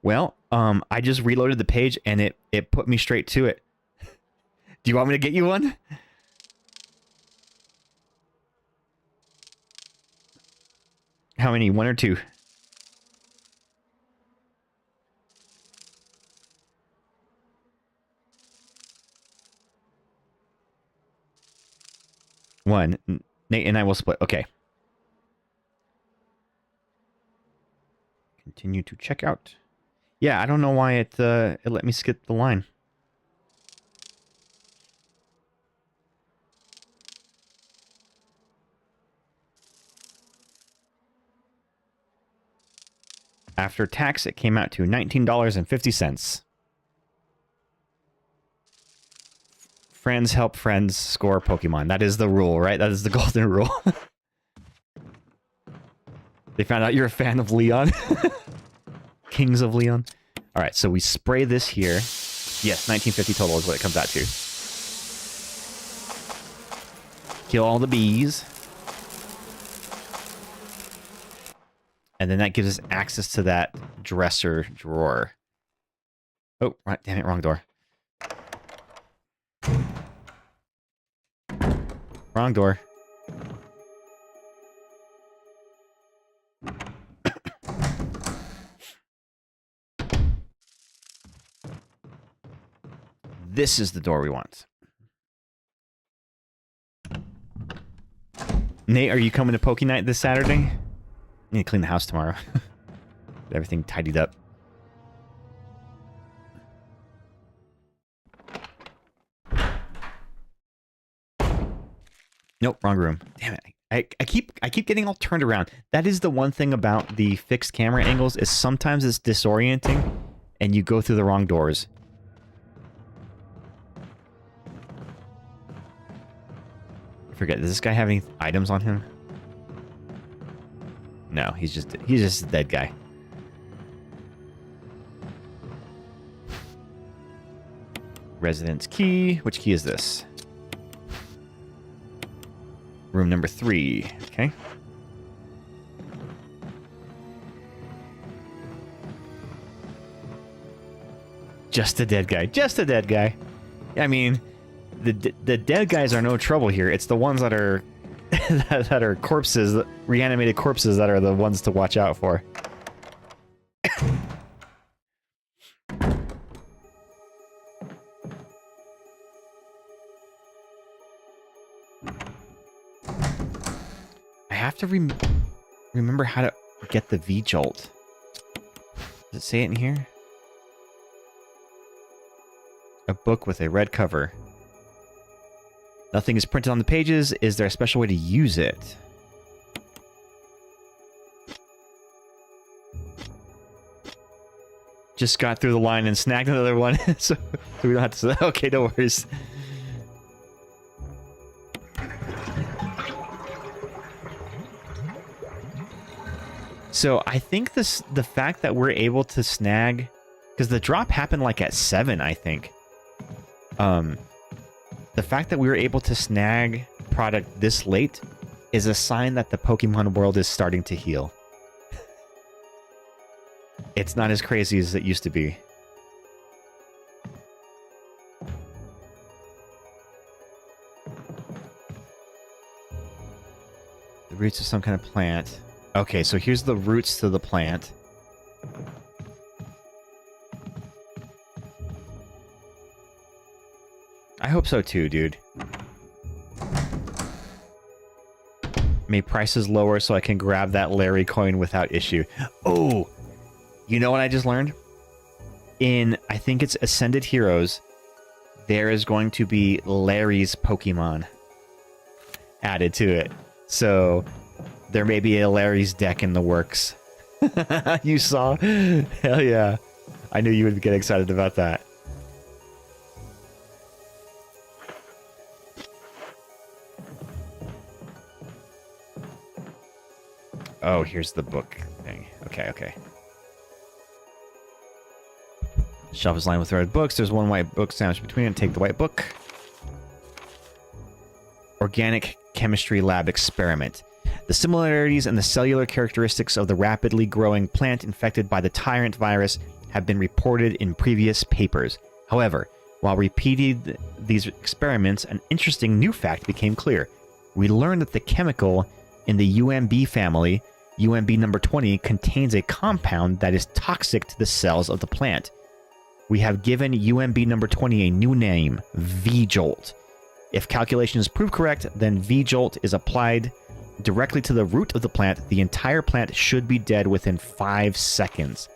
Well, I just reloaded the page, and it put me straight to it. Do you want me to get you one? How many? 1 or 2? one. Nate and I will split. Okay. Continue to check out. Yeah, I don't know why it let me skip the line. After tax, it came out to $19.50. Friends help friends score Pokemon. That is the rule, right? That is the golden rule. They found out you're a fan of Leon. Kings of Leon. All right, so we spray this here. Yes, $19.50 total is what it comes out to. Kill all the bees. And then that gives us access to that dresser drawer. Oh, right, damn it, wrong door. Wrong door. This is the door we want. Nate, are you coming to Poke Night this Saturday? I need to clean the house tomorrow. Get everything tidied up. Nope, wrong room. Damn it. I keep getting all turned around. That is the one thing about the fixed camera angles is sometimes it's disorienting and you go through the wrong doors. I forget, does this guy have any items on him? No, he's just a dead guy. Residence key. Which key is this? Room number 3. Okay. Just a dead guy. Just a dead guy. I mean, the dead guys are no trouble here. It's the ones that are that are corpses, reanimated corpses, that are the ones to watch out for. I have to remember how to get the V-Jolt. Does it say it in here? A book with a red cover. Nothing is printed on the pages. Is there a special way to use it? Just got through the line and snagged another one, so we don't have to... Okay, no worries. So I think the fact that we're able to snag... Because the drop happened like at 7, I think. The fact that we were able to snag product this late is a sign that the Pokemon world is starting to heal. It's not as crazy as it used to be. The roots of some kind of plant. Okay, so here's the roots to the plant. I hope so too, dude. May prices lower so I can grab that Larry coin without issue. Oh! You know what I just learned? In, I think it's Ascended Heroes, there is going to be Larry's Pokemon added to it. So, there may be a Larry's deck in the works. You saw? Hell yeah. I knew you would get excited about that. Oh, here's the book thing. Okay. Shelf is lined with red books. There's one white book sandwiched between it. Take the white book. Organic chemistry lab experiment. The similarities and the cellular characteristics of the rapidly growing plant infected by the tyrant virus have been reported in previous papers. However, while repeating these experiments, an interesting new fact became clear. We learned that the chemical in the UMB family, UMB number 20, contains a compound that is toxic to the cells of the plant. We have given UMB number 20 a new name, V-Jolt. If calculations prove correct, then V-Jolt is applied directly to the root of the plant. The entire plant should be dead within 5 seconds.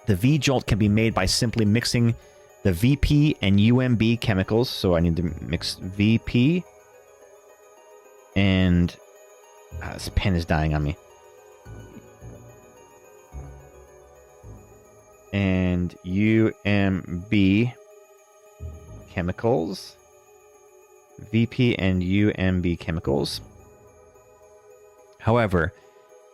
The V-Jolt can be made by simply mixing the VP and UMB chemicals. So I need to mix VP and... this pen is dying on me. And UMB chemicals. VP and UMB chemicals. However,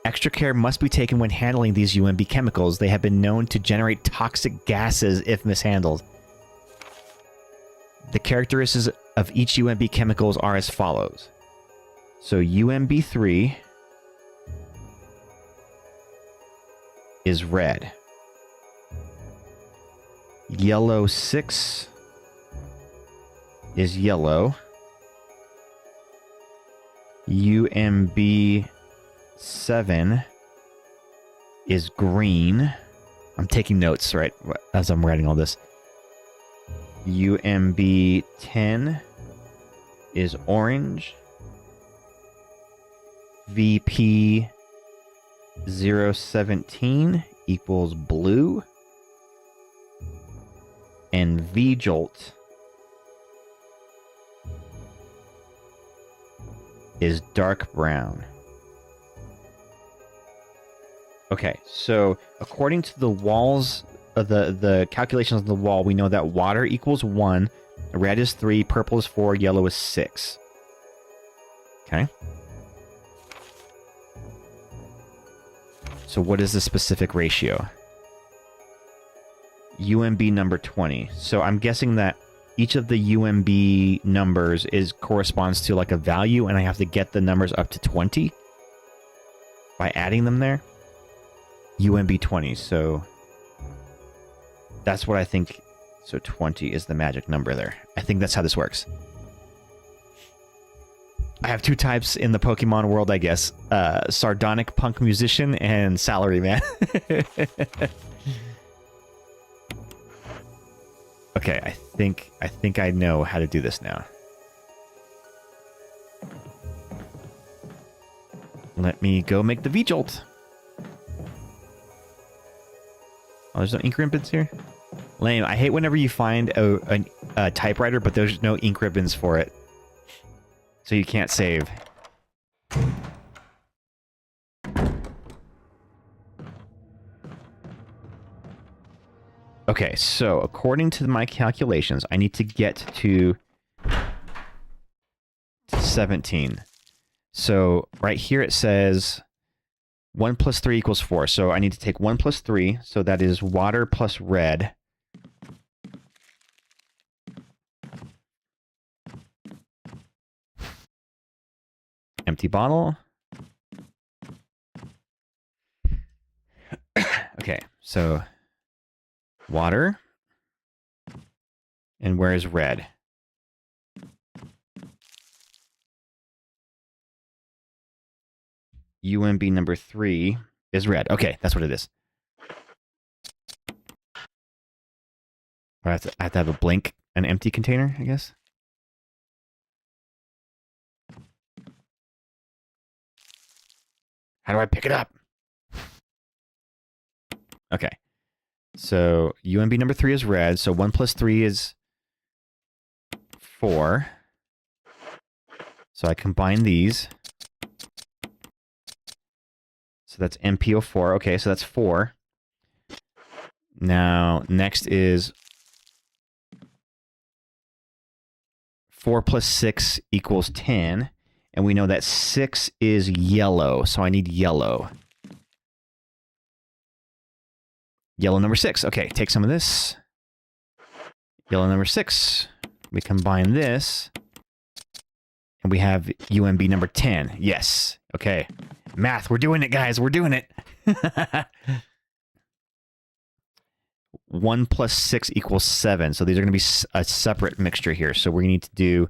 extra care must be taken when handling these UMB chemicals. They have been known to generate toxic gases if mishandled. The characteristics of each UMB chemicals are as follows. So UMB3 is red. Yellow 6 is yellow. UMB 7 is green. I'm taking notes right as I'm writing all this. UMB 10 is orange. VP 017 equals blue. And V-Jolt is dark brown. Okay, so according to the walls, the calculations on the wall, we know that water equals 1, red is 3, purple is 4, yellow is 6. Okay. So what is the specific ratio? UMB number 20. So I'm guessing that each of the UMB numbers corresponds to like a value, and I have to get the numbers up to 20 by adding them there. UMB 20. So that's what I think. So 20 is the magic number there. I think that's how this works. I have 2 types in the Pokemon world, I guess. Sardonic punk musician and salaryman. Okay, I think I know how to do this now. Let me go make the V-Jolt. Oh, there's no ink ribbons here? Lame. I hate whenever you find a typewriter, but there's no ink ribbons for it. So you can't save. Okay, so according to my calculations, I need to get to 17. So right here it says 1 plus 3 equals 4. So I need to take 1 plus 3. So that is water plus red. Empty bottle. Okay, so water. And where is red? UMB number 3 is red. Okay, that's what it is. I have to have a blank, an empty container, I guess. How do I pick it up? Okay. So UMB number 3 is red. So 1 plus 3 is 4. So I combine these. So that's MPO4. Okay, so that's 4. Now, next is 4 plus 6 equals 10. And we know that 6 is yellow, so I need yellow. Yellow number 6. Okay, take some of this. Yellow number 6. We combine this. And we have UMB number 10. Yes. Okay. Math. We're doing it, guys. We're doing it. 1 plus 6 equals 7. So these are going to be a separate mixture here. So we need to do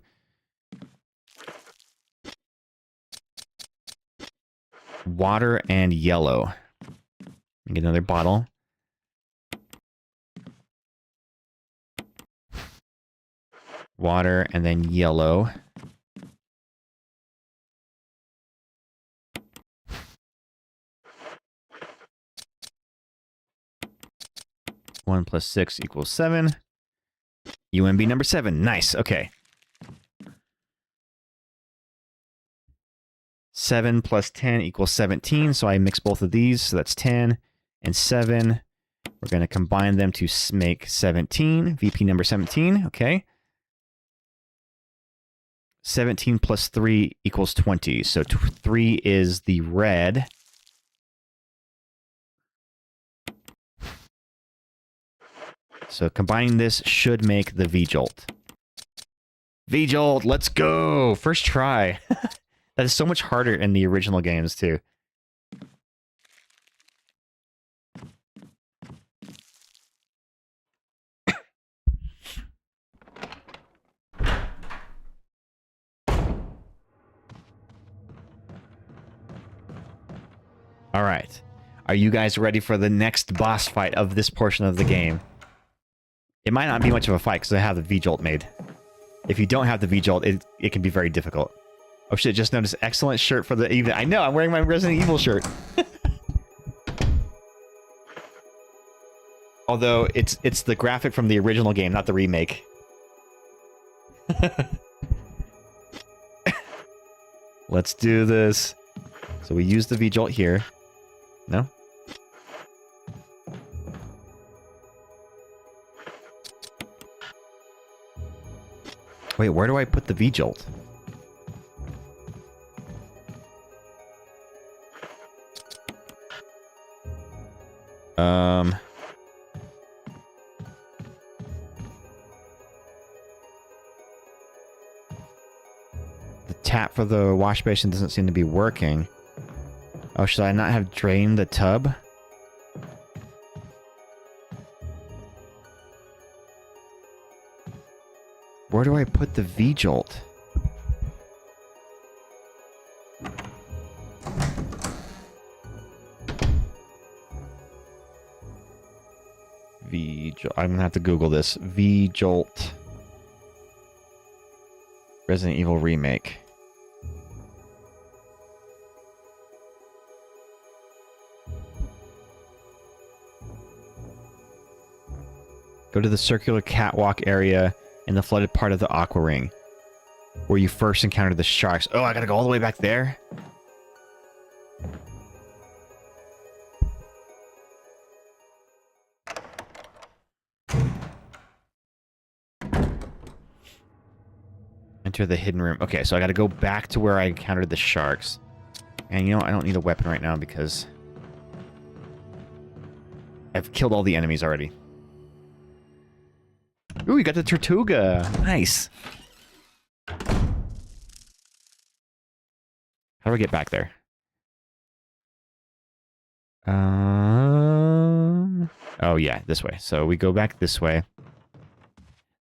water and yellow. Get another bottle. Water and then yellow. One plus 6 equals 7. UMB number 7. Nice. Okay. 7 plus 10 equals 17. So I mix both of these. So that's 10 and 7. We're going to combine them to make 17. VP number 17. Okay. 17 plus 3 equals 20. So 3 is the red. So combining this should make the V-Jolt. V-Jolt, let's go! First try. That is so much harder in the original games, too. Alright. Are you guys ready for the next boss fight of this portion of the game? It might not be much of a fight because I have the V-Jolt made. If you don't have the V-Jolt, it can be very difficult. Oh shit, just noticed. Excellent shirt for the evening. I know, I'm wearing my Resident Evil shirt. Although, it's the graphic from the original game, not the remake. Let's do this. So we use the V-Jolt here. No? Wait, where do I put the V-Jolt? The tap for the wash basin doesn't seem to be working. Oh, should I not have drained the tub? Where do I put the V-Jolt? V-Jolt. I'm gonna have to Google this. V-Jolt. Resident Evil Remake. Go to the circular catwalk area in the flooded part of the Aqua Ring, where you first encountered the sharks. Oh, I gotta go all the way back there? Enter the hidden room. Okay, so I gotta go back to where I encountered the sharks. And you know, I don't need a weapon right now because I've killed all the enemies already. Ooh, you got the Tortuga. Nice. How do I get back there? Oh yeah, this way. So we go back this way.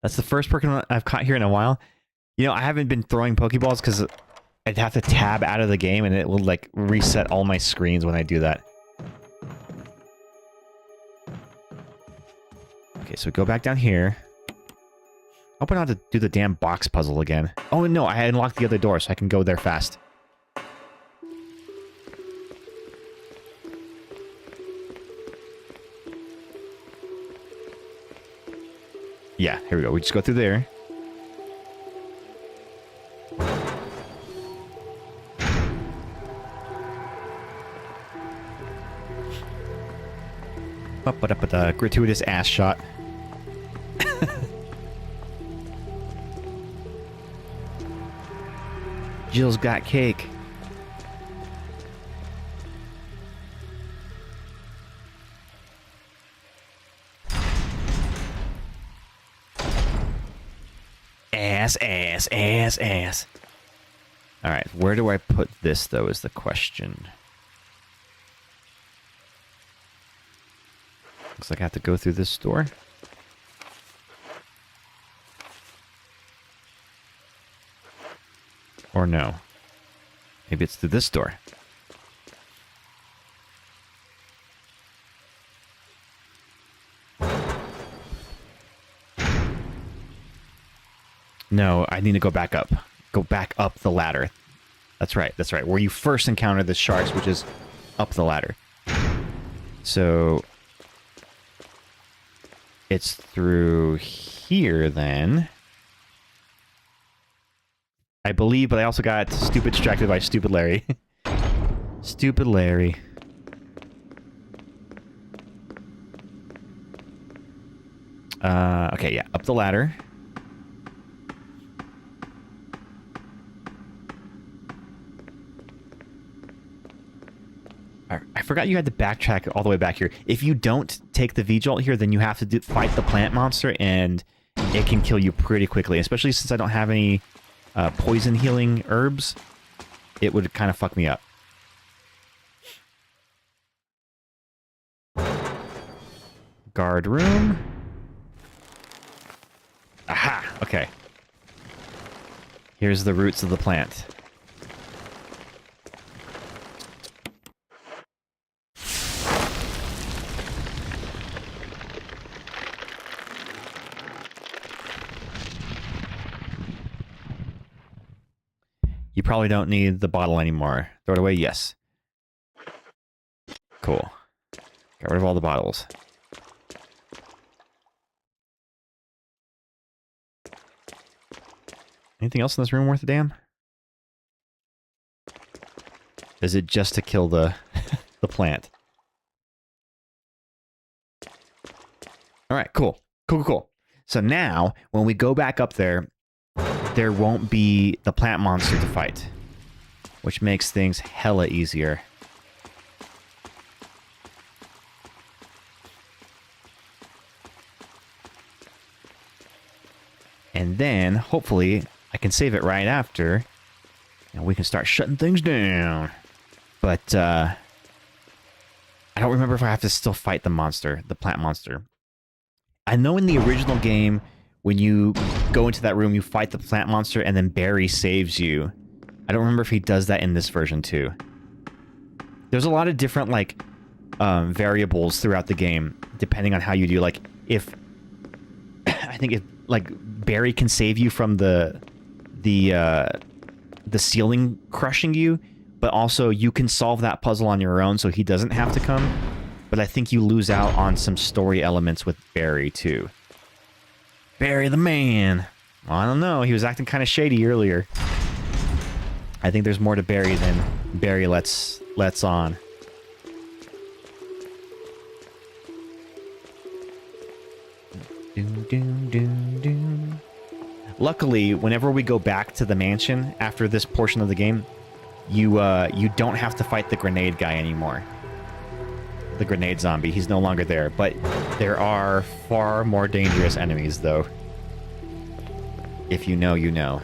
That's the first Pokemon I've caught here in a while. You know, I haven't been throwing Pokeballs because I'd have to tab out of the game and it will like reset all my screens when I do that. Okay, so we go back down here. I hope I don't have to do the damn box puzzle again. Oh no, I unlocked the other door so I can go there fast. Yeah, here we go. We just go through there. Gratuitous ass shot. Jill's got cake. Ass, ass, ass, ass. Alright, where do I put this, though, is the question. Looks like I have to go through this door. Or no. Maybe it's through this door. No, I need to go back up. Go back up the ladder. That's right, that's right. Where you first encounter the sharks, which is up the ladder. So... it's through here, then. I believe, but I also got stupid distracted by Stupid Larry. Stupid Larry. Okay, yeah, up the ladder. I forgot you had to backtrack all the way back here. If you don't take the V-Jolt here, then you have to fight the plant monster, and it can kill you pretty quickly. Especially since I don't have any poison healing herbs, it would kind of fuck me up. Guard room. Aha! Okay. Here's the roots of the plant. You probably don't need the bottle anymore. Throw it away? Yes. Cool. Got rid of all the bottles. Anything else in this room worth a damn? Is it just to kill the the plant? Alright, cool. Cool. So now, when we go back up there, there won't be the plant monster to fight, which makes things hella easier. And then, hopefully, I can save it right after, and we can start shutting things down. But, I don't remember if I have to still fight the monster, the plant monster. I know in the original game, when you go into that room, you fight the plant monster, and then Barry saves you. I don't remember if he does that in this version, too. There's a lot of different, like, variables throughout the game, depending on how you do. Like, if... I think if, like, Barry can save you from the ceiling crushing you, but also you can solve that puzzle on your own, so he doesn't have to come. But I think you lose out on some story elements with Barry, too. Barry the man. Well, I don't know. He was acting kind of shady earlier. I think there's more to Barry than Barry lets on. Luckily, whenever we go back to the mansion after this portion of the game, you don't have to fight the grenade guy anymore. The grenade zombie. He's no longer there. But there are far more dangerous enemies, though. If you know, you know.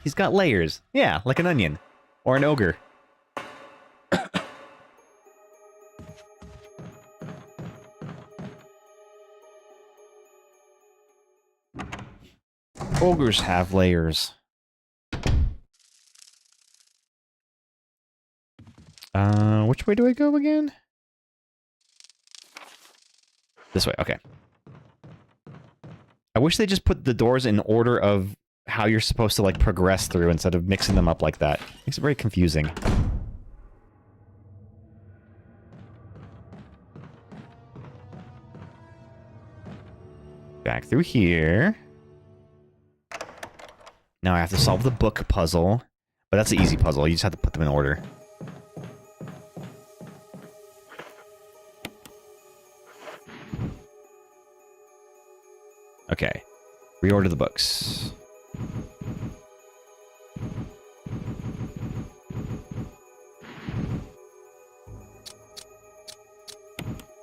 He's got layers. Yeah, like an onion. Or an ogre. Ogres have layers. Which way do I go again? This way, okay. I wish they just put the doors in order of how you're supposed to, like, progress through instead of mixing them up like that. Makes it very confusing. Back through here. Now I have to solve the book puzzle. But that's an easy puzzle. You just have to put them in order. Okay. Reorder the books.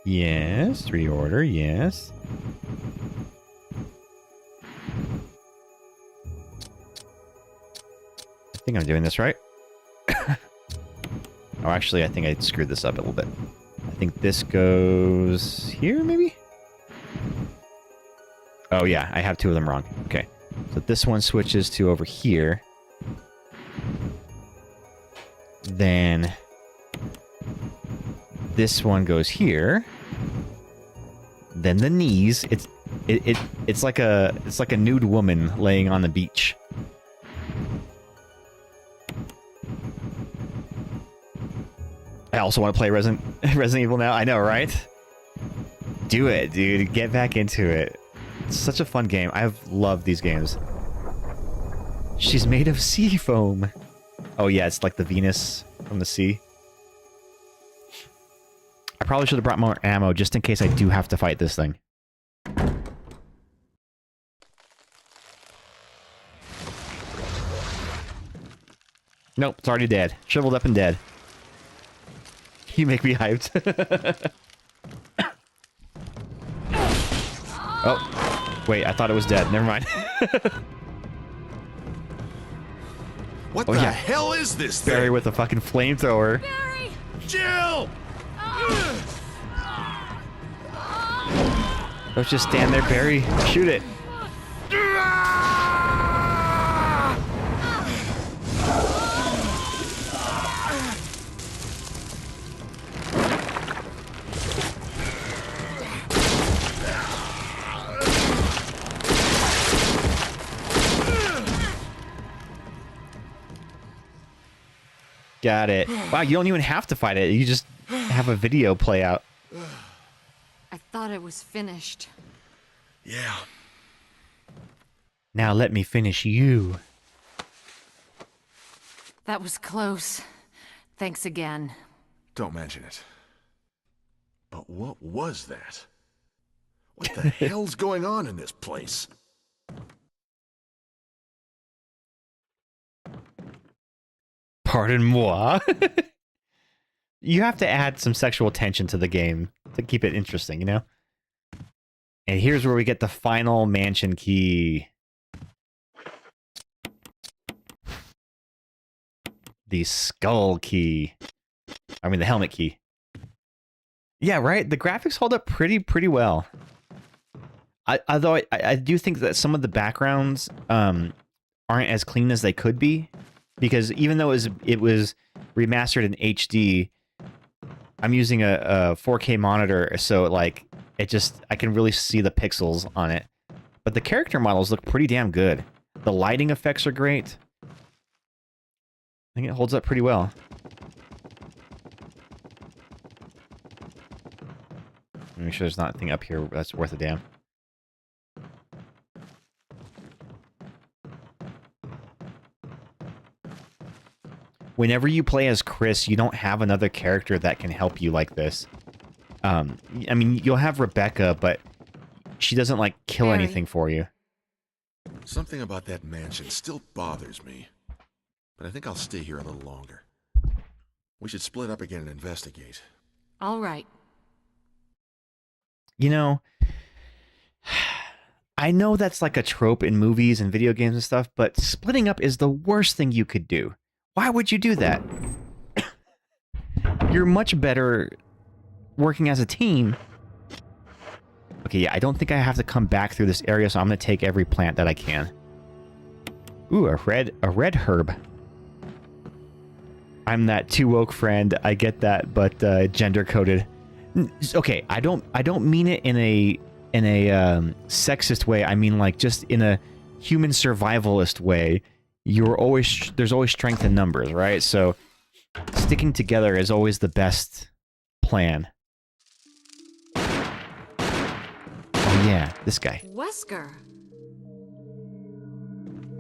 Yes. Reorder. Yes. I think I'm doing this right. Oh, actually, I think I screwed this up a little bit. I think this goes here, maybe? Oh, yeah, I have two of them wrong. Okay. So this one switches to over here. This one goes here. Then the knees. It's like a nude woman laying on the beach. I also want to play Resident Evil now. I know, right? Do it, dude. Get back into it. It's such a fun game. I've loved these games. She's made of sea foam. Oh yeah, it's like the Venus from the sea. I probably should have brought more ammo just in case I do have to fight this thing. Nope, it's already dead. Shriveled up and dead. You make me hyped. Oh, wait, I thought it was dead. Never mind. What the hell is this thing? Barry with a fucking flamethrower. Barry! Jill! Don't just stand there, Barry. Shoot it. Got it. Wow, you don't even have to fight it. You just have a video play out. I thought it was finished. Yeah. Now let me finish you. That was close. Thanks again. Don't mention it. But what was that? What the hell's going on in this place? Pardon moi. You have to add some sexual tension to the game to keep it interesting, you know? And here's where we get the final mansion key. The skull key. I mean, the helmet key. Yeah, right? The graphics hold up pretty well. Although I do think that some of the backgrounds aren't as clean as they could be. Because even though it was remastered in HD, I'm using a 4K monitor, so like I can really see the pixels on it. But the character models look pretty damn good. The lighting effects are great. I think it holds up pretty well. Make sure there's not anything up here that's worth a damn. Whenever you play as Chris, you don't have another character that can help you like this. I mean, you'll have Rebecca, but she doesn't, like, kill Barry. anything for you. Something about that mansion still bothers me. But I think I'll stay here a little longer. We should split up again and investigate. All right. You know, I know that's like a trope in movies and video games and stuff, but splitting up is the worst thing you could do. Why would you do that? You're much better working as a team. Okay, yeah, I don't think I have to come back through this area, so I'm going to take every plant that I can. Ooh, a red herb. I'm that too woke friend. I get that, but gender coded. Okay, I don't mean it in a sexist way. I mean like just in a human survivalist way. There's always strength in numbers, right? So sticking together is always the best plan. Oh yeah, this guy. Wesker.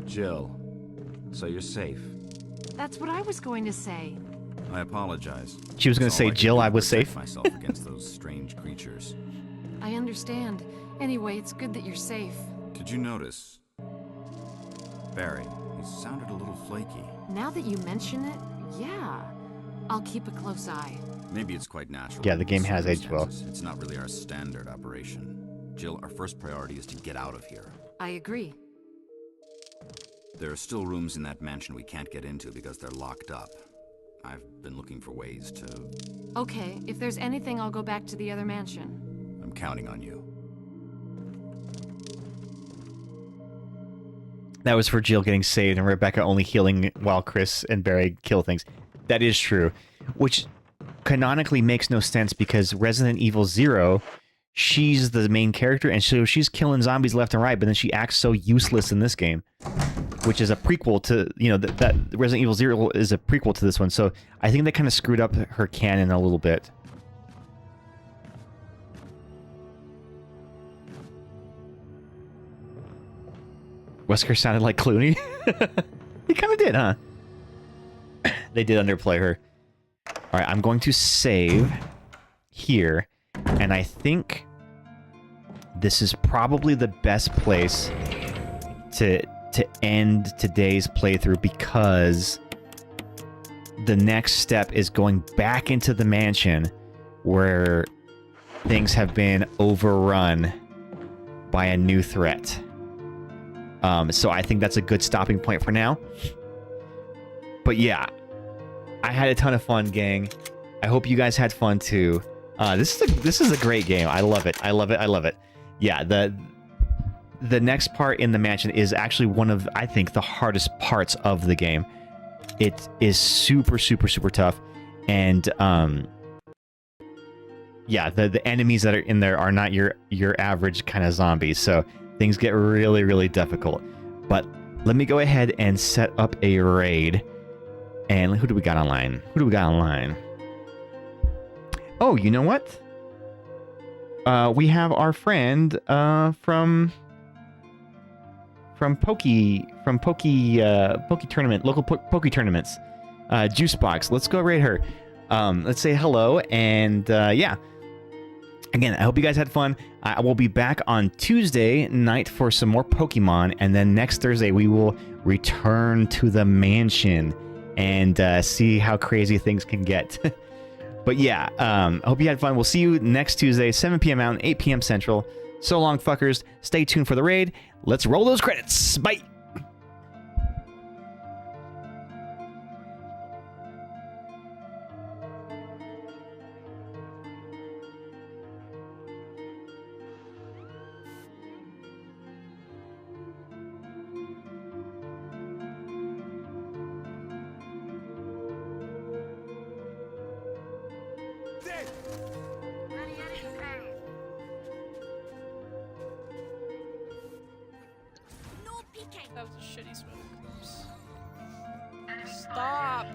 Jill, so you're safe. That's what I was going to say. I apologize. She was going to say, Jill, I was safe. Myself against those strange creatures. I understand. Anyway, it's good that you're safe. Did you notice? Barry, he sounded a little flaky. Now that you mention it, yeah. I'll keep a close eye. Maybe it's quite natural. Yeah, the game has aged well. It's not really our standard operation. Jill, our first priority is to get out of here. I agree. There are still rooms in that mansion we can't get into because they're locked up. I've been looking for ways to... Okay, if there's anything, I'll go back to the other mansion. I'm counting on you. That was for Jill getting saved and Rebecca only healing while Chris and Barry kill things. That is true. Which canonically makes no sense because Resident Evil 0, she's the main character, and so she's killing zombies left and right, but then she acts so useless in this game, which is a prequel to, you know, that Resident Evil 0 is a prequel to this one, so I think they kind of screwed up her canon a little bit. Wesker sounded like Clooney. He kind of did, huh? They did underplay her. All right, I'm going to save here, and I think this is probably the best place to end today's playthrough, because the next step is going back into the mansion where things have been overrun by a new threat. So I think that's a good stopping point for now. But yeah, I had a ton of fun, gang. I hope you guys had fun too. This is a great game. I love it. I love it. I love it. Yeah, the next part in the mansion is actually one of, I think, the hardest parts of the game. It is super, super, super tough, and yeah, the enemies that are in there are not your average kind of zombies, so things get really, really difficult. But let me go ahead and set up a raid. And who do we got online? Who do we got online? Oh, you know what? We have our friend from Poke tournament, local Poke tournaments, Juicebox. Let's go raid her. Let's say hello, and yeah. Again, I hope you guys had fun. I will be back on Tuesday night for some more Pokemon, and then next Thursday we will return to the mansion and see how crazy things can get. But yeah, I hope you had fun. We'll see you next Tuesday, 7 p.m. Mountain, 8 p.m. Central. So long, fuckers. Stay tuned for the raid. Let's roll those credits. Bye. That was a shitty smoke. Oops. Stop.